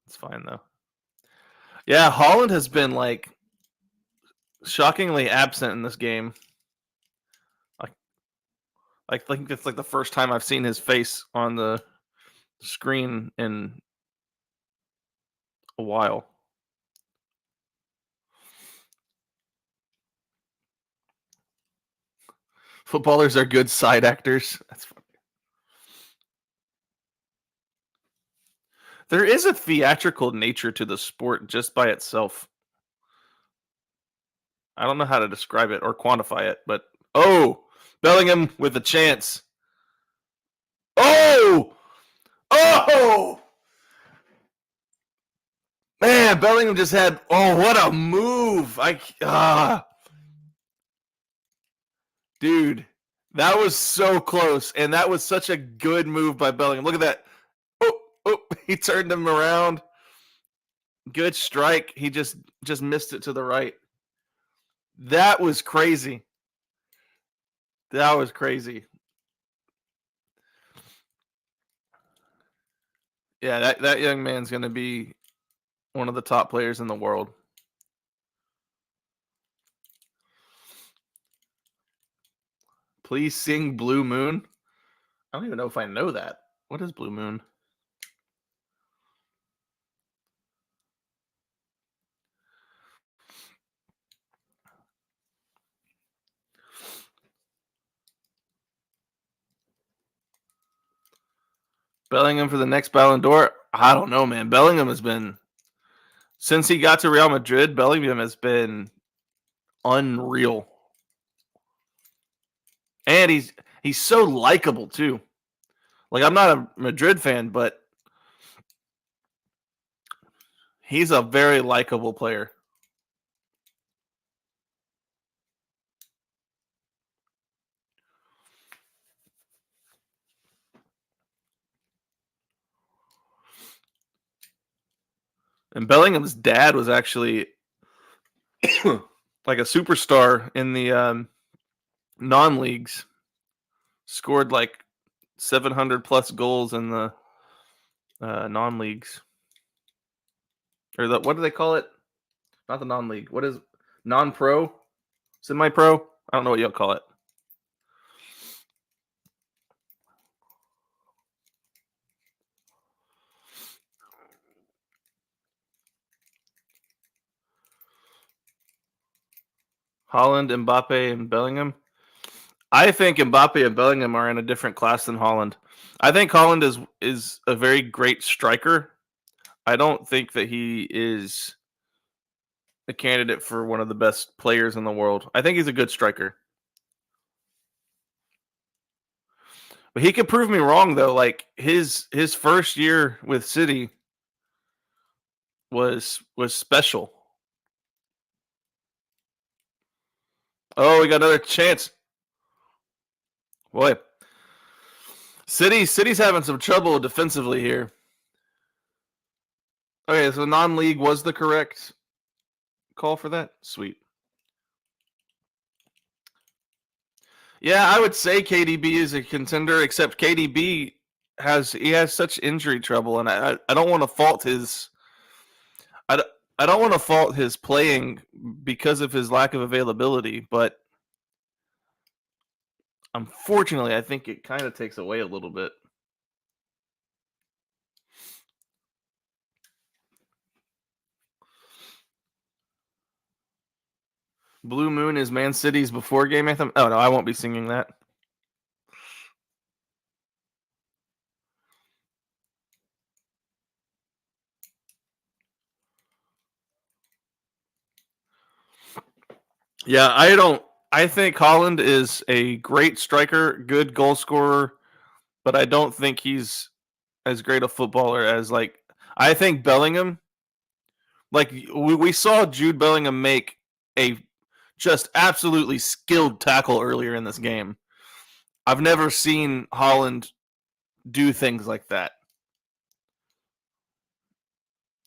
It's fine though. Yeah, Holland has been like shockingly absent in this game. I think it's like the first time I've seen his face on the screen in a while. Footballers are good side actors. That's funny. There is a theatrical nature to the sport just by itself. I don't know how to describe it or quantify it, but Bellingham with a chance. Oh! Oh! Man, Bellingham just had what a move. Dude, that was so close, and that was such a good move by Bellingham. Look at that. He turned him around. Good strike. He just missed it to the right. That was crazy. That was crazy. Yeah, that young man's going to be one of the top players in the world. Please sing Blue Moon. I don't even know if I know that. What is Blue Moon? Bellingham for the next Ballon d'Or? I don't know, man. Bellingham has been, since he got to Real Madrid, Bellingham has been unreal. And he's so likable too. Like, I'm not a Madrid fan, but he's a very likable player. And Bellingham's dad was actually like a superstar in the non-leagues. Scored like 700 plus goals in the non-leagues. Or what do they call it? Not the non-league. What is non-pro? Semi-pro? I don't know what you'll call it. Holland, Mbappe, and Bellingham. I think Mbappe and Bellingham are in a different class than Holland. I think Holland is a very great striker. I don't think that he is a candidate for one of the best players in the world. I think he's a good striker. But he could prove me wrong though. Like his first year with City was special. Oh, we got another chance. Boy. City's having some trouble defensively here. Okay, so non-league was the correct call for that? Sweet. Yeah, I would say KDB is a contender, except KDB has such injury trouble, and I don't want to fault his I, I don't want to fault his playing because of his lack of availability, but unfortunately, I think it kind of takes away a little bit. Blue Moon is Man City's before game anthem. Oh no, I won't be singing that. Yeah, I don't. I think Holland is a great striker, good goal scorer, but I don't think he's as great a footballer as like I think Bellingham. Like we saw Jude Bellingham make a just absolutely skilled tackle earlier in this game. I've never seen Holland do things like that.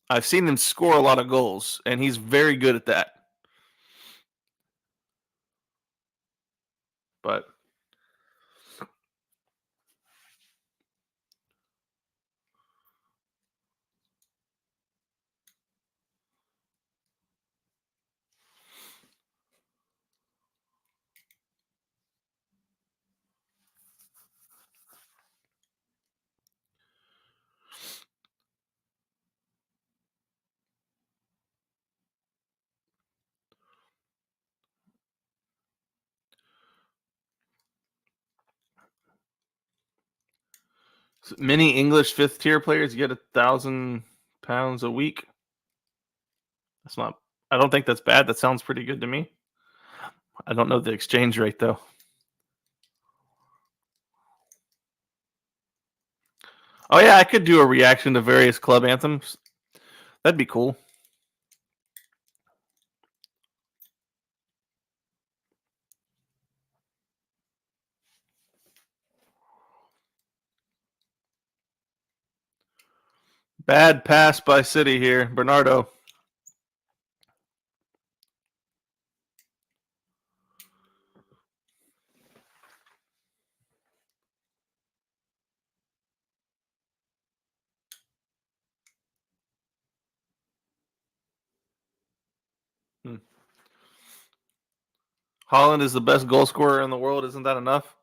I've seen him score a lot of goals, and he's very good at that. But many English fifth tier players get £1,000 a week. That's not. I don't think that's bad. That sounds pretty good to me. I don't know the exchange rate though. Oh yeah, I could do a reaction to various club anthems. That'd be cool. Bad pass by City here, Bernardo. Hmm. Holland is the best goal scorer in the world. Isn't that enough?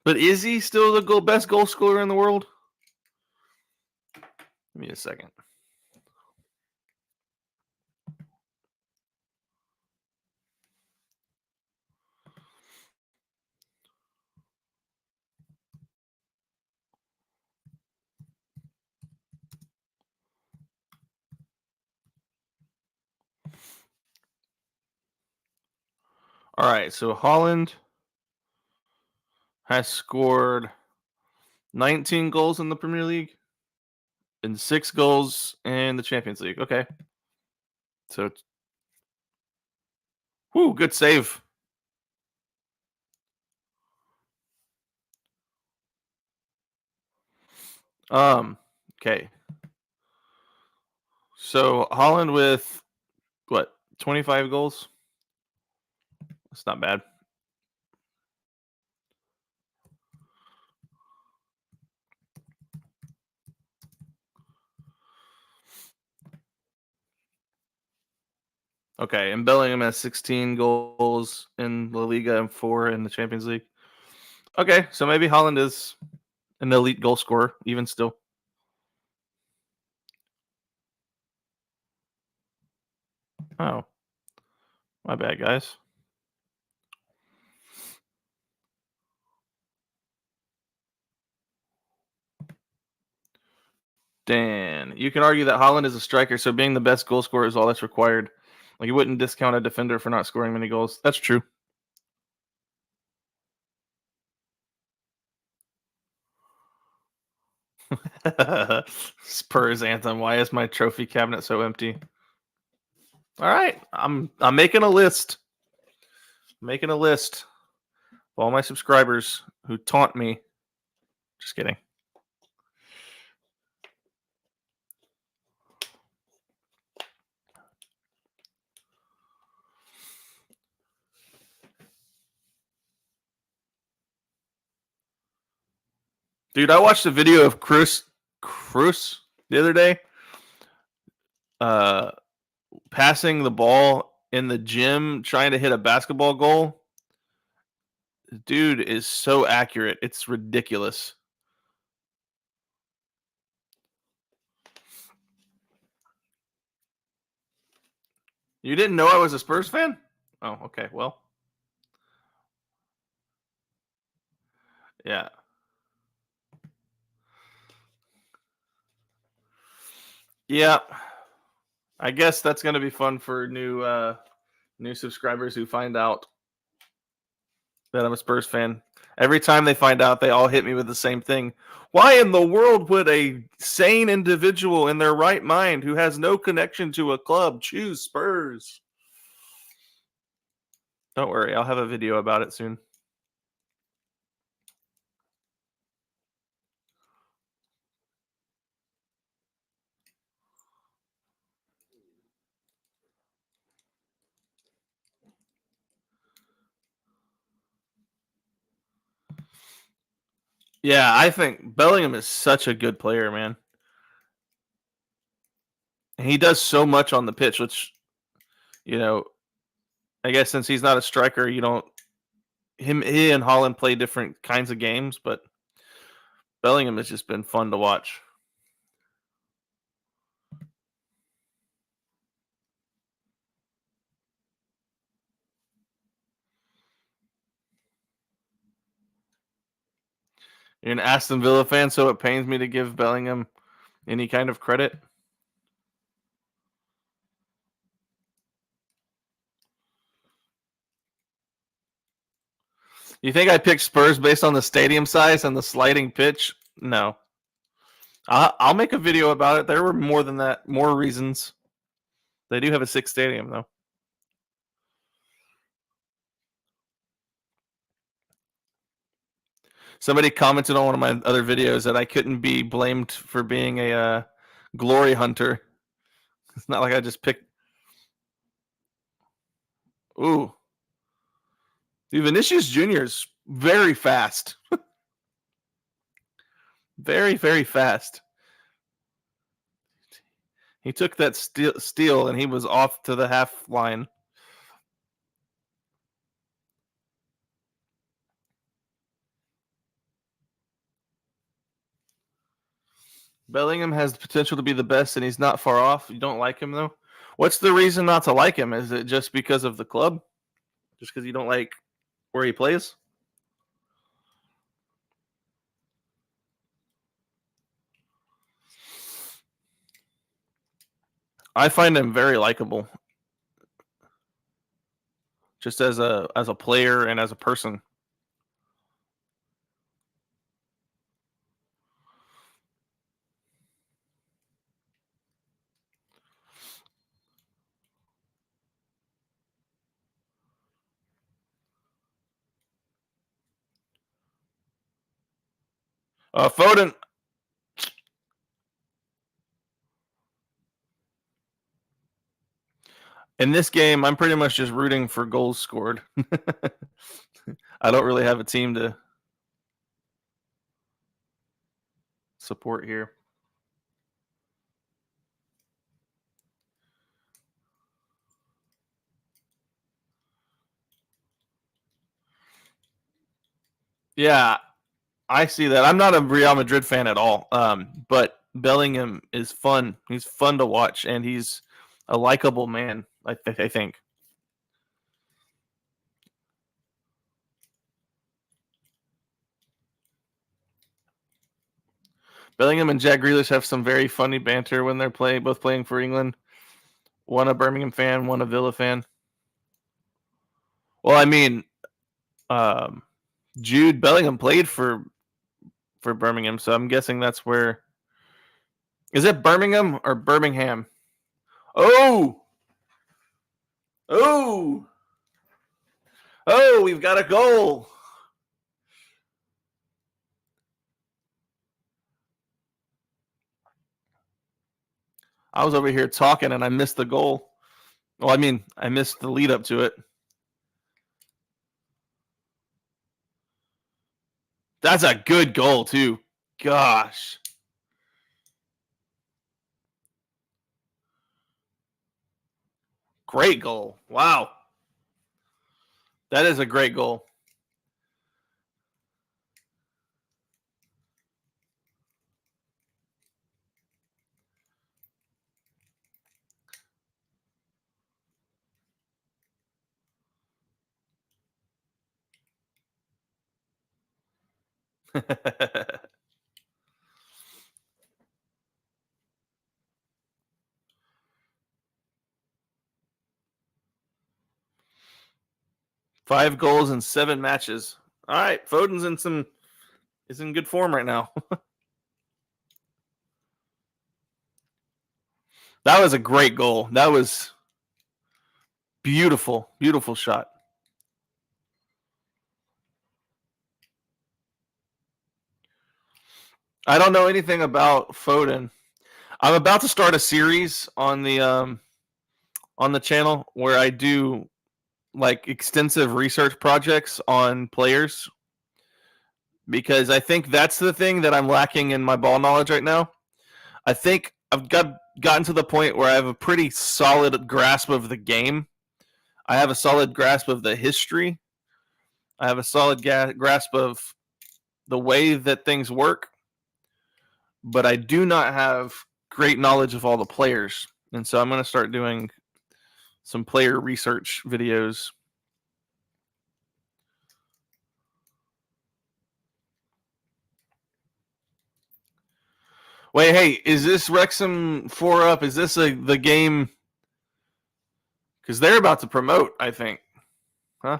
But is he still the best goal scorer in the world? Give me a second. All right, so Holland has scored 19 goals in the Premier League and 6 goals in the Champions League. Okay. So, good save. Okay. So Holland with what, 25 goals? That's not bad. Okay, and Bellingham has 16 goals in La Liga and 4 in the Champions League. Okay, so maybe Holland is an elite goal scorer, even still. Oh, my bad, guys. Dan, you can argue that Holland is a striker, so being the best goal scorer is all that's required. Like you wouldn't discount a defender for not scoring many goals. That's true. Spurs anthem. Why is my trophy cabinet so empty? All right, I'm making a list. Making a list of all my subscribers who taunt me. Just kidding. Dude, I watched a video of Cruz the other day. Passing the ball in the gym, trying to hit a basketball goal. Dude is so accurate. It's ridiculous. You didn't know I was a Spurs fan? Oh, okay. Well, yeah. Yeah. I guess that's going to be fun for new subscribers who find out that I'm a Spurs fan. Every time they find out, they all hit me with the same thing. Why in the world would a sane individual in their right mind who has no connection to a club choose Spurs? Don't worry, I'll have a video about it soon. Yeah, I think Bellingham is such a good player, man. And he does so much on the pitch, which, you know, I guess since he's not a striker, you don't he and Holland play different kinds of games, but Bellingham has just been fun to watch. You're an Aston Villa fan, so it pains me to give Bellingham any kind of credit. You think I picked Spurs based on the stadium size and the sliding pitch? No. I'll make a video about it. There were more than that, more reasons. They do have a 6 stadium, though. Somebody commented on one of my other videos that I couldn't be blamed for being a glory hunter. It's not like I just picked. Ooh. Dude, Vinicius Jr. is very fast. Very, very fast. He took that steal and he was off to the half line. Bellingham has the potential to be the best, and he's not far off. You don't like him, though? What's the reason not to like him? Is it just because of the club? Just because you don't like where he plays? I find him very likable, just as a player and as a person. Foden. In this game, I'm pretty much just rooting for goals scored. I don't really have a team to support here. Yeah, I see that. I'm not a Real Madrid fan at all, but Bellingham is fun. He's fun to watch, and he's a likable man, I think. Bellingham and Jack Grealish have some very funny banter when they're both playing for England. One a Birmingham fan, one a Villa fan. Well, I mean, Jude Bellingham played for Birmingham, so I'm guessing that's where. Is it Birmingham or Birmingham? Oh, Oh, we've got a goal. I was over here talking and I missed the goal. Well, I mean, I missed the lead up to it. That's a good goal, too. Gosh. Great goal. Wow. That is a great goal. Five goals in 7 matches. All right, Foden's is in good form right now. That was a great goal. That was beautiful, beautiful shot. I don't know anything about Foden. I'm about to start a series on the channel where I do like extensive research projects on players because I think that's the thing that I'm lacking in my ball knowledge right now. I think I've gotten to the point where I have a pretty solid grasp of the game. I have a solid grasp of the history. I have a solid grasp of the way that things work, but I do not have great knowledge of all the players. And so I'm going to start doing some player research videos. Wait, hey, is this Wrexham 4 up? Is this the game? Because they're about to promote, I think. Huh?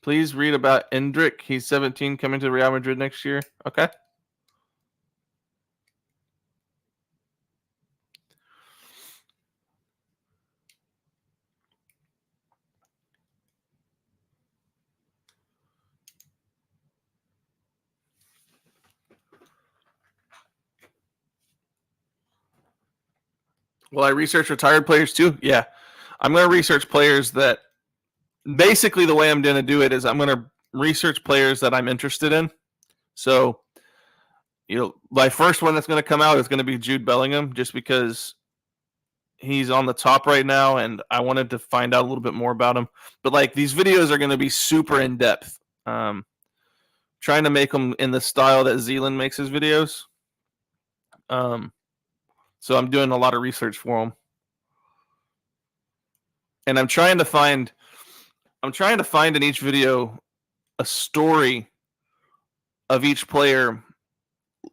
Please read about Endrick. He's 17, coming to Real Madrid next year. Okay. Will I research retired players too? Yeah. I'm going to research players that basically the way I'm going to do it is I'm going to research players that I'm interested in. So, my first one that's going to come out is going to be Jude Bellingham just because he's on the top right now and I wanted to find out a little bit more about him. But like these videos are going to be super in depth. Trying to make them in the style that Zealand makes his videos. So I'm doing a lot of research for him. And I'm trying to find in each video a story of each player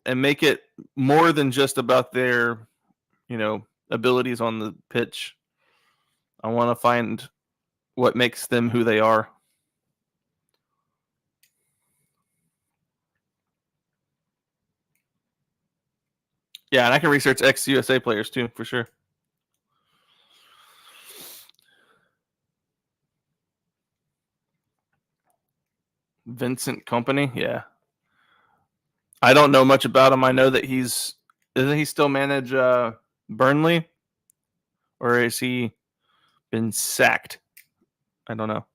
and make it more than just about their, abilities on the pitch. I want to find what makes them who they are. Yeah, and I can research ex-USA players too, for sure. Vincent Company, yeah. I don't know much about him. I know that doesn't he still manage Burnley? Or has he been sacked? I don't know.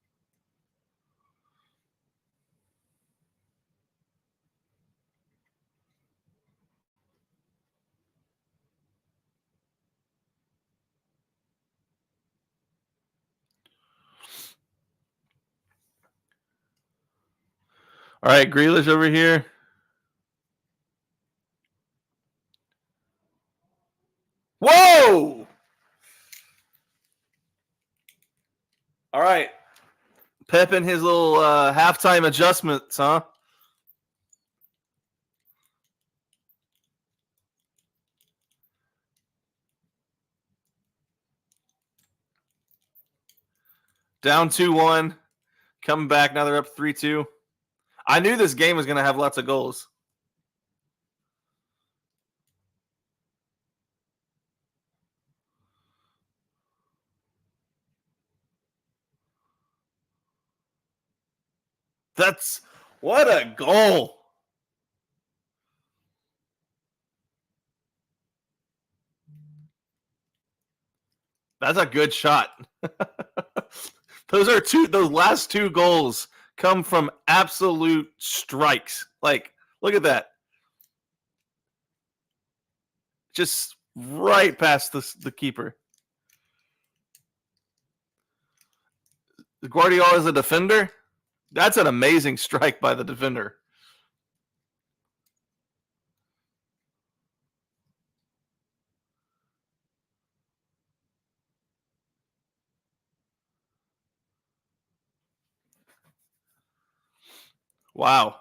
All right, Grealish over here. Whoa! All right. Pep and his little halftime adjustments, huh? Down 2-1. Coming back. Now they're up 3-2. I knew this game was going to have lots of goals. That's what a goal. That's a good shot. Those last two goals come from absolute strikes. Like, look at that. Just right past the keeper. Guardiola is a defender. That's an amazing strike by the defender. Wow.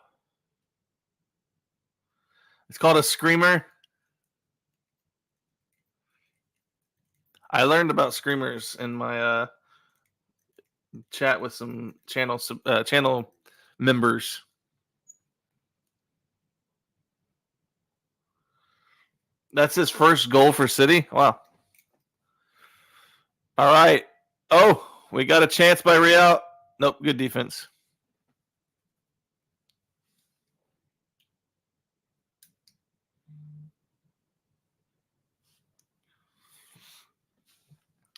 It's called a screamer. I learned about screamers in my chat with some channel members. That's his first goal for City. Wow. All right. Oh, we got a chance by Real. Nope, good defense.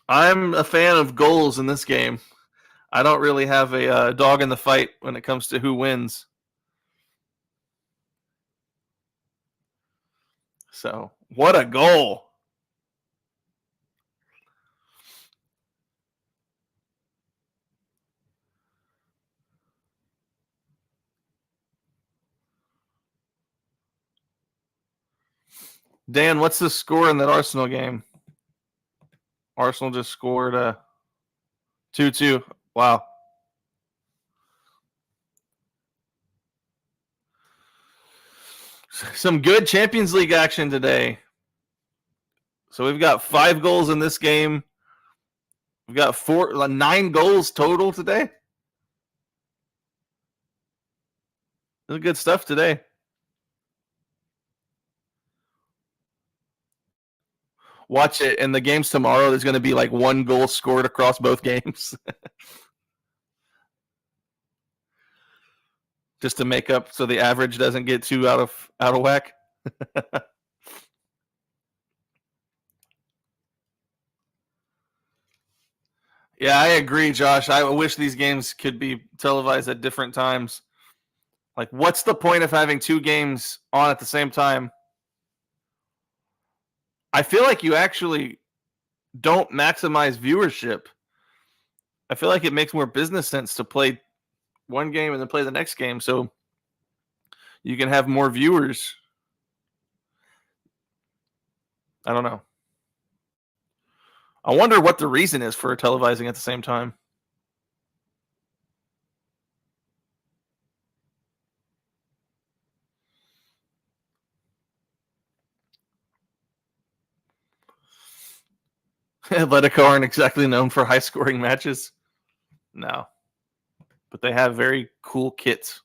I'm a fan of goals in this game. I don't really have a dog in the fight when it comes to who wins. So, what a goal. Dan, what's the score in that Arsenal game? Arsenal just scored 2-2. Wow. Some good Champions League action today. So we've got 5 goals in this game. We've got 9 goals total today. This is good stuff today. Watch it. In the games tomorrow, there's going to be like 1 goal scored across both games. Just to make up so the average doesn't get too out of whack. Yeah, I agree, Josh. I wish these games could be televised at different times. Like, what's the point of having 2 games on at the same time? I feel like you actually don't maximize viewership. I feel like it makes more business sense to play one game and then play the next game so you can have more viewers. I don't know. I wonder what the reason is for televising at the same time. Atletico aren't exactly known for high scoring matches. No. But they have very cool kits.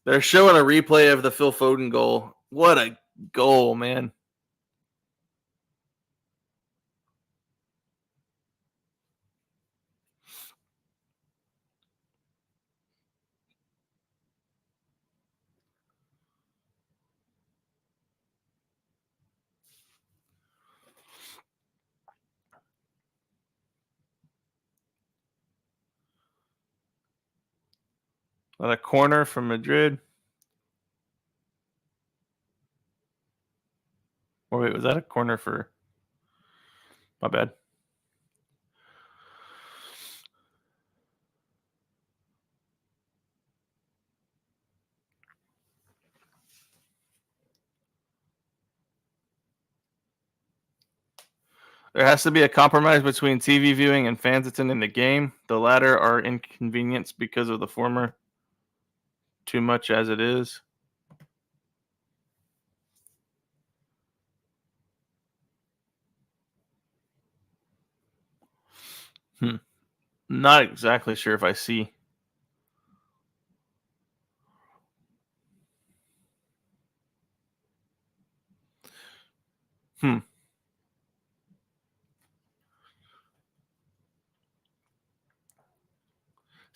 They're showing a replay of the Phil Foden goal. What a goal, man. On a corner from Madrid. Or wait, was that a corner for? My bad. There has to be a compromise between TV viewing and fans attending the game. The latter are inconvenienced because of the former too much as it is. Not exactly sure if I see.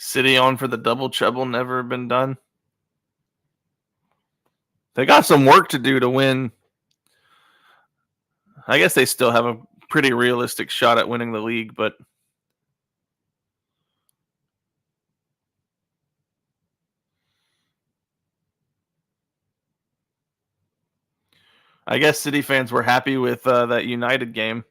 City on for the double treble, never been done. They got some work to do to win. I guess they still have a pretty realistic shot at winning the league, but I guess City fans were happy with that United game.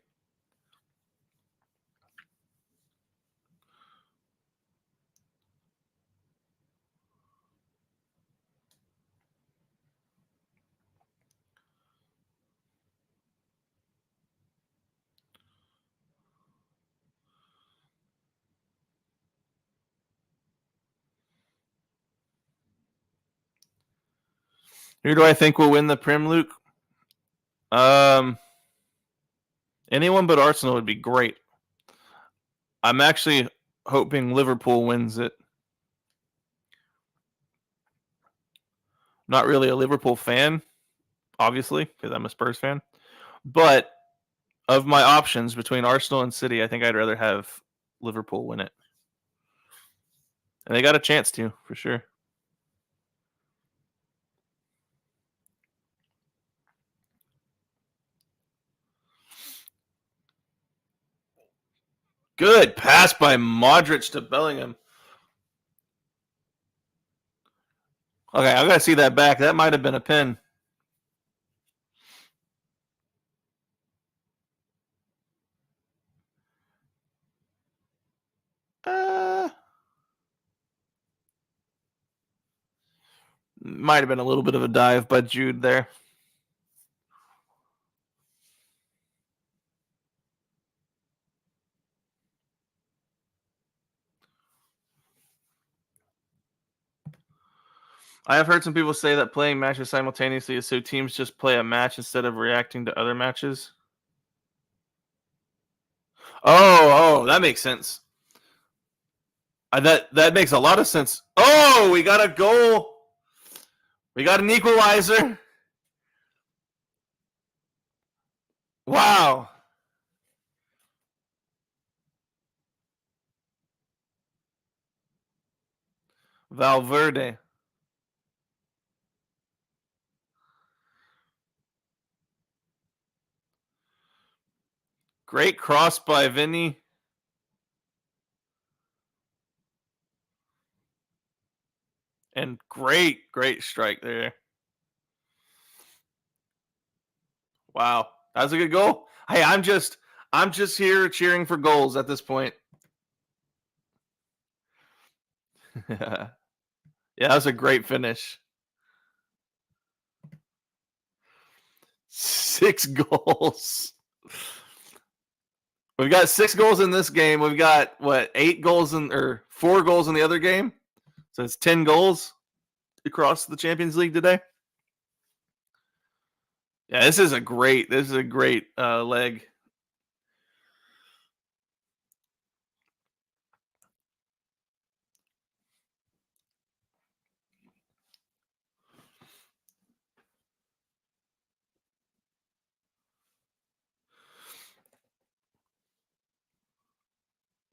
Who do I think will win the Prem, Luke? Anyone but Arsenal would be great. I'm actually hoping Liverpool wins it. Not really a Liverpool fan, obviously, because I'm a Spurs fan. But of my options between Arsenal and City, I think I'd rather have Liverpool win it. And they got a chance to, for sure. Good pass by Modric to Bellingham. Okay, I gotta see that back. That might have been a pin. Might have been a little bit of a dive by Jude there. I have heard some people say that playing matches simultaneously is so teams just play a match instead of reacting to other matches. Oh, that makes sense. That makes a lot of sense. Oh, we got a goal. We got an equalizer. Wow. Valverde. Great cross by Vinny. And great strike there. Wow. That was a good goal. Hey, I'm just here cheering for goals at this point. Yeah, that was a great finish. 6 goals. We've got 6 goals in this game. We've got 8 goals or 4 goals in the other game. So it's 10 goals across the Champions League today. Yeah, this is a great leg.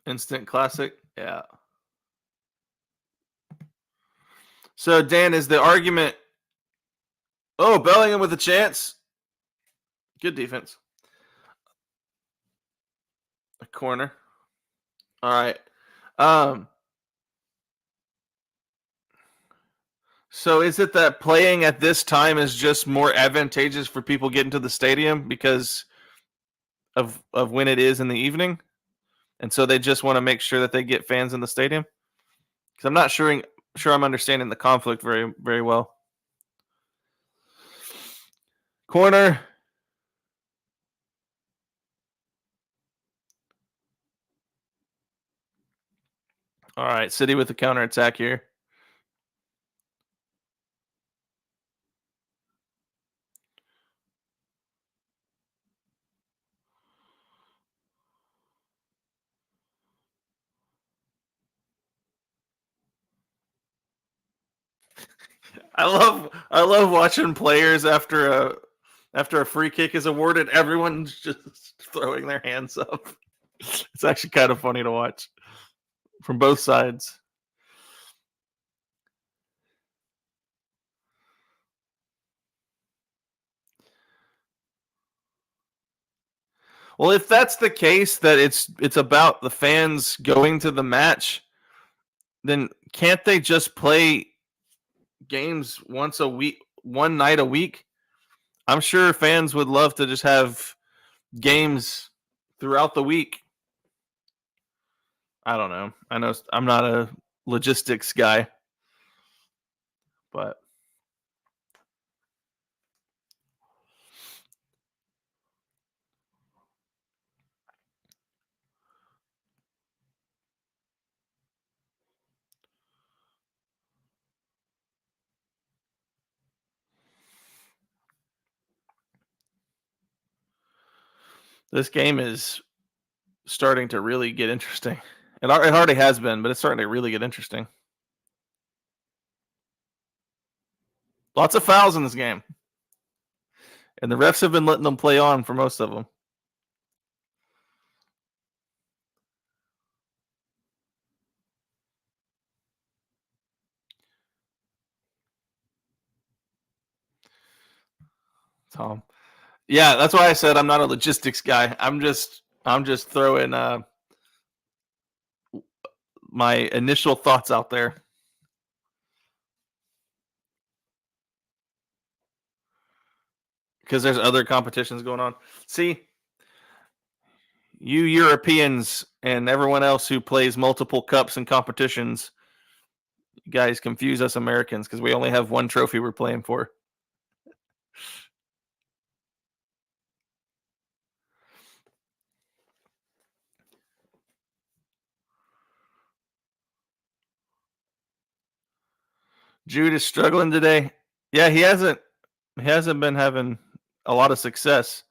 Instant classic. Yeah. So Dan, is the argument? Oh, Bellingham with a chance. Good defense. A corner. All right. So is it that playing at this time is just more advantageous for people getting to the stadium because of when it is in the evening? And so they just want to make sure that they get fans in the stadium? Because I'm not sure I'm understanding the conflict very, very well. Corner. All right, City with the counterattack here. I love watching players after a free kick is awarded. Everyone's just throwing their hands up. It's actually kind of funny to watch from both sides. Well, if that's the case, that it's about the fans going to the match, then can't they just play games once a week, one night a week? I'm sure fans would love to just have games throughout the week. I don't know. I know I'm not a logistics guy, but this game is starting to really get interesting. It already has been, but it's starting to really get interesting. Lots of fouls in this game, and the refs have been letting them play on for most of them. Tom, yeah, that's why I said I'm not a logistics guy. I'm just throwing my initial thoughts out there because there's other competitions going on. See, you Europeans and everyone else who plays multiple cups and competitions, you guys confuse us Americans because we only have one trophy we're playing for. Jude is struggling today. Yeah, he hasn't been having a lot of success.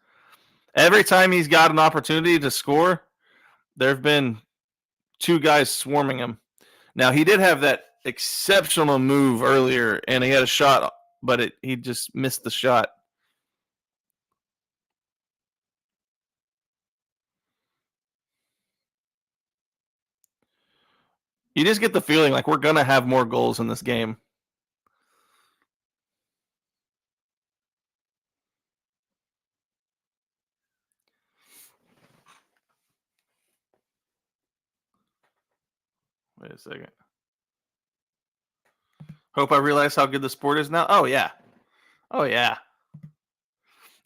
Every time he's got an opportunity to score, there have been two guys swarming him. Now he did have that exceptional move earlier, and he had a shot, but he just missed the shot. You just get the feeling like we're gonna have more goals in this game. Wait a second. Hope I realize how good the sport is now. Oh yeah. Oh yeah.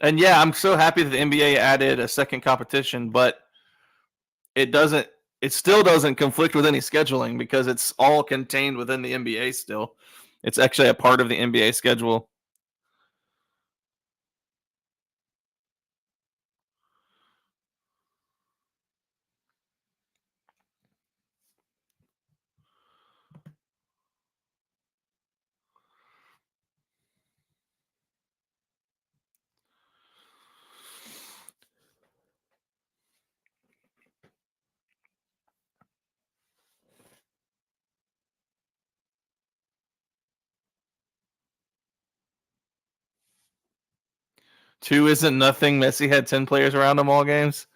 And yeah, I'm so happy that the NBA added a second competition, but it doesn't it still doesn't conflict with any scheduling because it's all contained within the NBA still. It's actually a part of the NBA schedule. Two isn't nothing. Messi had 10 players around him all games.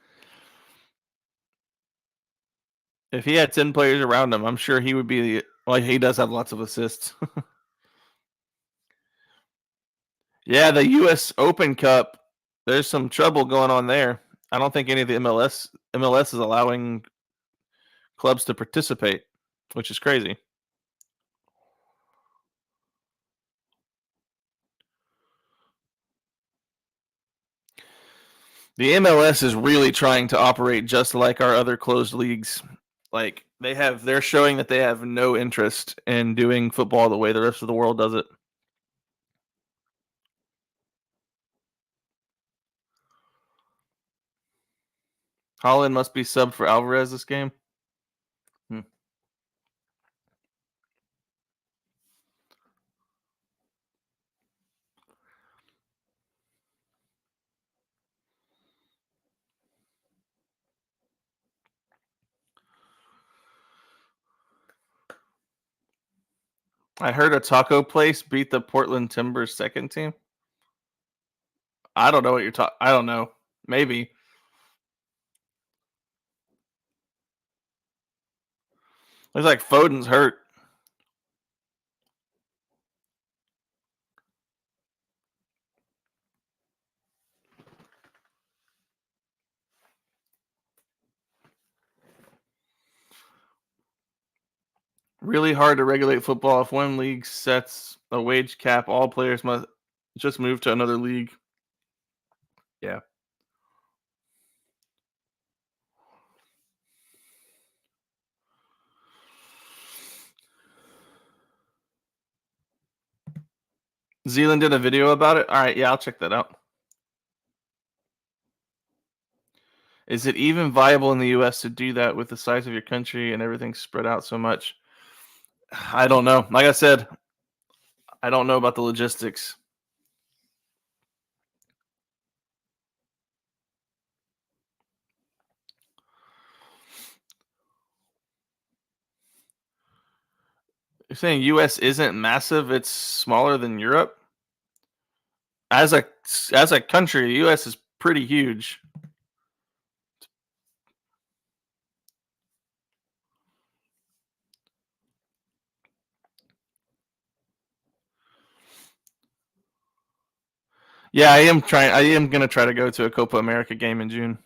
If he had 10 players around him, I'm sure he would be the. Well, he does have lots of assists. Yeah, the U.S. Open Cup, there's some trouble going on there. I don't think any of the MLS is allowing clubs to participate, which is crazy. The MLS is really trying to operate just like our other closed leagues. Like they're showing that they have no interest in doing football the way the rest of the world does it. Holland must be subbed for Alvarez this game. Hmm. I heard a taco place beat the Portland Timbers second team. I don't know what you're talking. I don't know. Maybe. Looks like Foden's hurt. Really hard to regulate football. If one league sets a wage cap, all players must just move to another league. Yeah. Zealand did a video about it. All right, yeah, I'll check that out. Is it even viable in the US to do that with the size of your country and everything spread out so much? I don't know. Like I said, I don't know about the logistics. You're saying US isn't massive, it's smaller than Europe? As a country, the US is pretty huge. Yeah, I am gonna try to go to a Copa America game in June.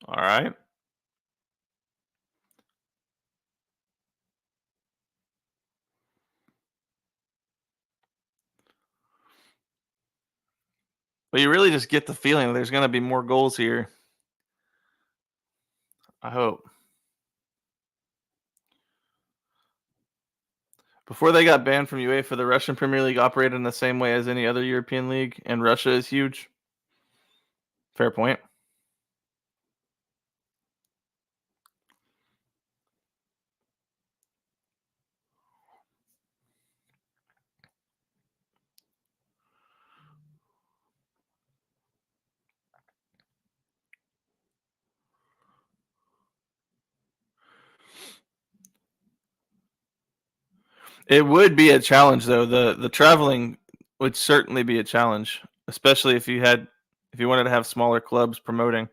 All right. But you really just get the feeling there's gonna be more goals here. I hope. Before they got banned from UEFA, the Russian Premier League operated in the same way as any other European league, and Russia is huge. Fair point. It would be a challenge though. The traveling would certainly be a challenge, especially if you wanted to have smaller clubs promoting.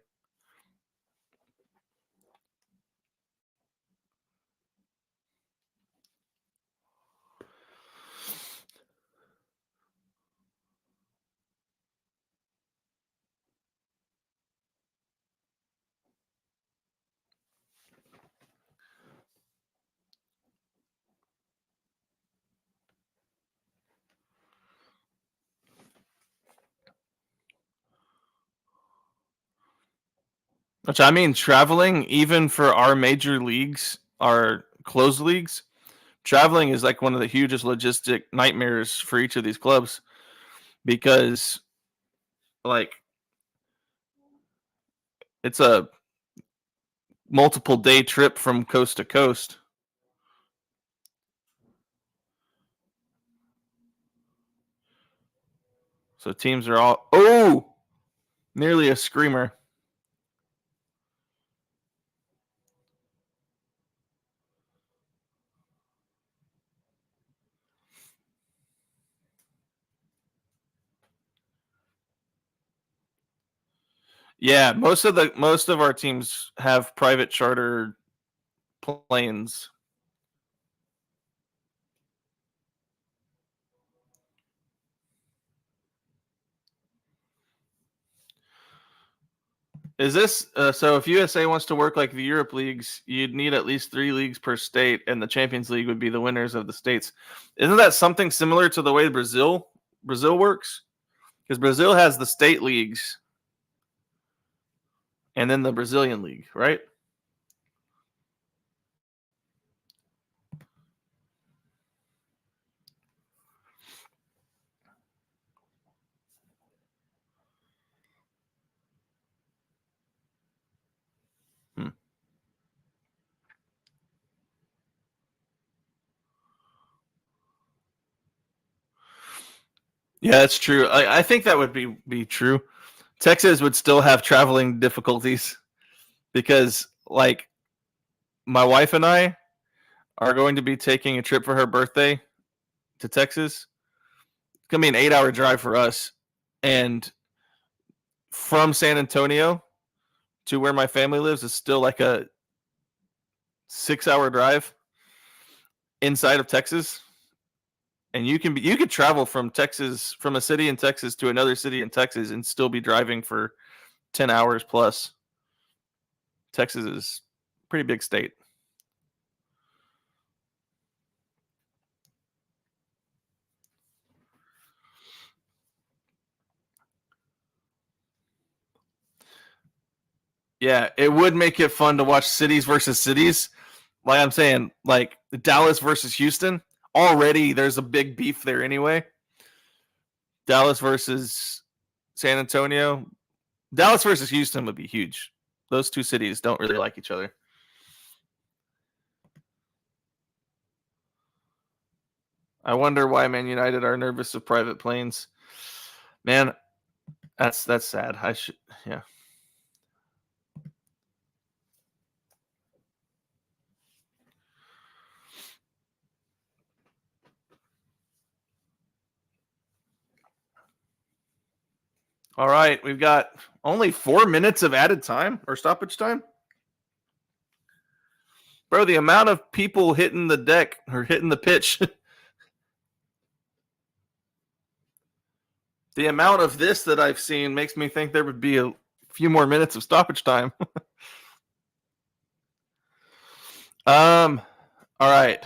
Which I mean, traveling even for our major leagues, our closed leagues, traveling is like one of the hugest logistic nightmares for each of these clubs because like it's a multiple day trip from coast to coast. So teams are all nearly a screamer. Yeah, most of our teams have private charter planes. Is this so? If USA wants to work like the Europe leagues, you'd need at least 3 leagues per state, and the Champions League would be the winners of the states. Isn't that something similar to the way Brazil works? Because Brazil has the state leagues and then the Brazilian league, right? Hmm. Yeah, that's true. I think that would be true. Texas would still have traveling difficulties because, like, my wife and I are going to be taking a trip for her birthday to Texas. It's gonna be an 8-hour drive for us, and from San Antonio to where my family lives is still like a 6-hour drive inside of Texas. And you could travel from Texas, from a city in Texas to another city in Texas, and still be driving for 10 hours plus. Texas is a pretty big state. Yeah, it would make it fun to watch cities versus cities. Like I'm saying, like Dallas versus Houston. Already there's a big beef there anyway. Dallas versus San Antonio. Dallas versus Houston would be huge. Those two cities don't really like each other. I wonder why Man United are nervous of private planes. Man, that's sad. I should, yeah. All right, we've got only 4 minutes of added time or stoppage time. Bro, the amount of people hitting the deck or hitting the pitch, the amount of this that I've seen makes me think there would be a few more minutes of stoppage time. All right.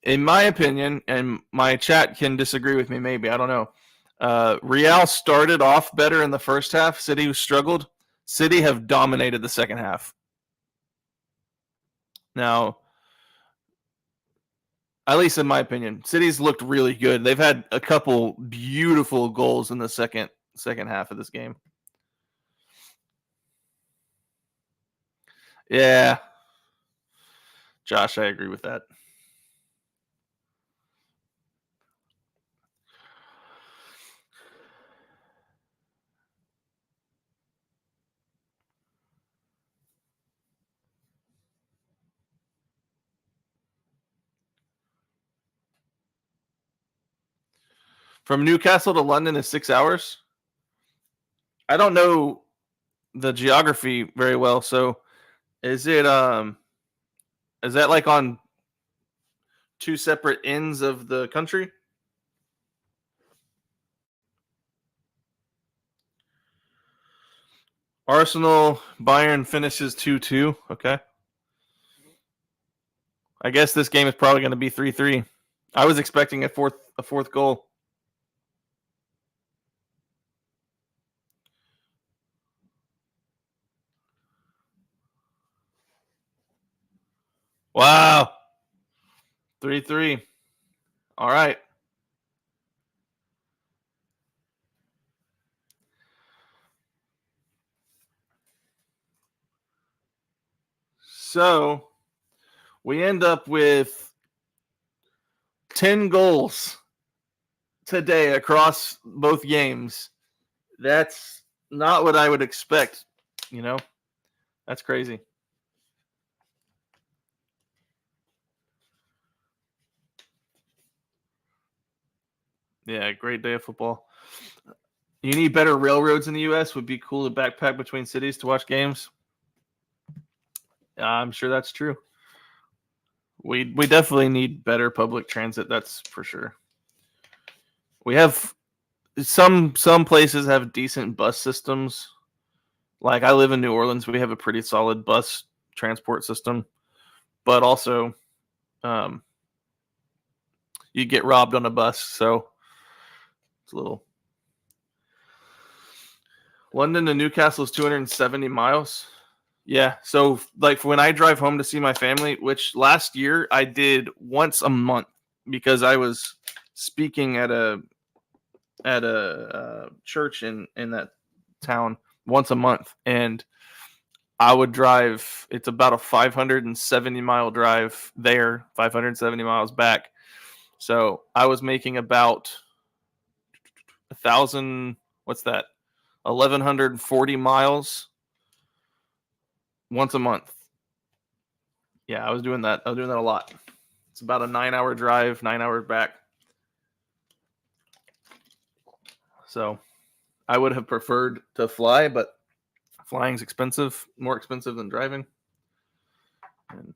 In my opinion, and my chat can disagree with me, maybe I don't know. Real started off better in the first half. City struggled. City have dominated the second half. Now, at least in my opinion, City's looked really good. They've had a couple beautiful goals in the second half of this game. Yeah, Josh, I agree with that. From Newcastle to London is 6 hours. I don't know the geography very well, so is that like on two separate ends of the country? Arsenal Bayern finishes 2-2. Okay. I guess this game is probably going to be 3-3. I was expecting a fourth goal. Wow. 3-3. All right. So we end up with 10 goals today across both games. That's not what I would expect, you know? That's crazy. Yeah, great day of football. You need better railroads in the U.S. Would be cool to backpack between cities to watch games. I'm sure that's true. We definitely need better public transit. That's for sure. We have some places have decent bus systems. Like I live in New Orleans, we have a pretty solid bus transport system, but also you get robbed on a bus, so it's a little. London to Newcastle is 270 miles. Yeah, so like when I drive home to see my family, which last year I did once a month because I was speaking at a church in that town once a month, and I would drive. It's about a 570-mile drive there, 570 miles back. So I was making about 1,000. What's that? 1,140 miles once a month. Yeah, I was doing that. I was doing that a lot. It's about a 9-hour drive, 9 hours back. So I would have preferred to fly, but flying's expensive, more expensive than driving. And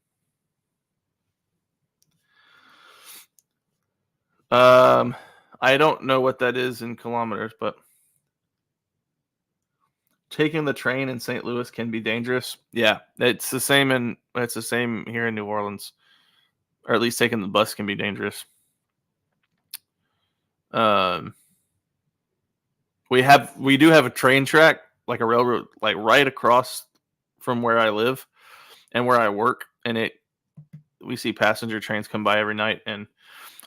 I don't know what that is in kilometers, but taking the train in St. Louis can be dangerous. Yeah, it's the same here in New Orleans, or at least taking the bus can be dangerous. We do have a train track, like a railroad, like right across from where I live and where I work, and we see passenger trains come by every night, and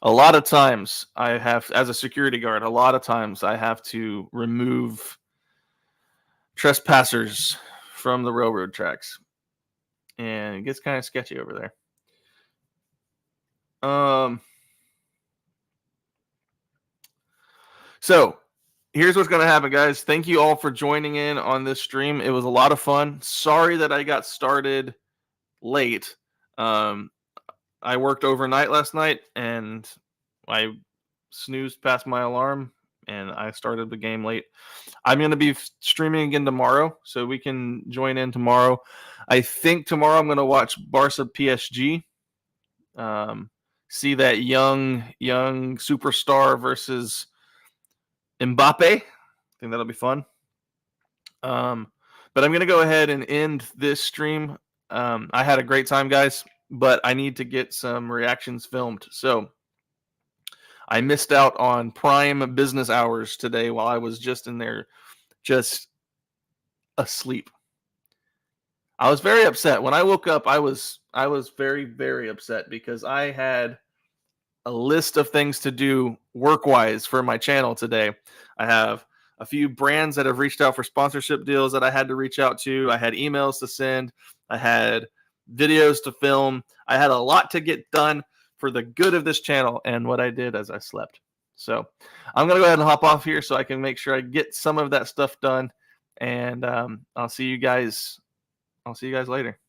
a lot of times I have, as a security guard, a lot of times I have to remove trespassers from the railroad tracks, and it gets kind of sketchy over there. So here's what's going to happen, guys. Thank you all for joining in on this stream. It was a lot of fun. Sorry that I got started late. I worked overnight last night, and I snoozed past my alarm, and I started the game late. I'm going to be streaming again tomorrow, so we can join in tomorrow. I think tomorrow I'm going to watch Barca PSG. See that young superstar versus Mbappe. I think that'll be fun. But I'm going to go ahead and end this stream. I had a great time, guys, but I need to get some reactions filmed. So I missed out on prime business hours today while I was just in there, just asleep. I was very upset. When I woke up, I was very, very upset because I had a list of things to do work-wise for my channel today. I have a few brands that have reached out for sponsorship deals that I had to reach out to. I had emails to send. I had videos to film. I had a lot to get done for the good of this channel, and what I did is I slept. So I'm going to go ahead and hop off here so I can make sure I get some of that stuff done, and I'll see you guys later.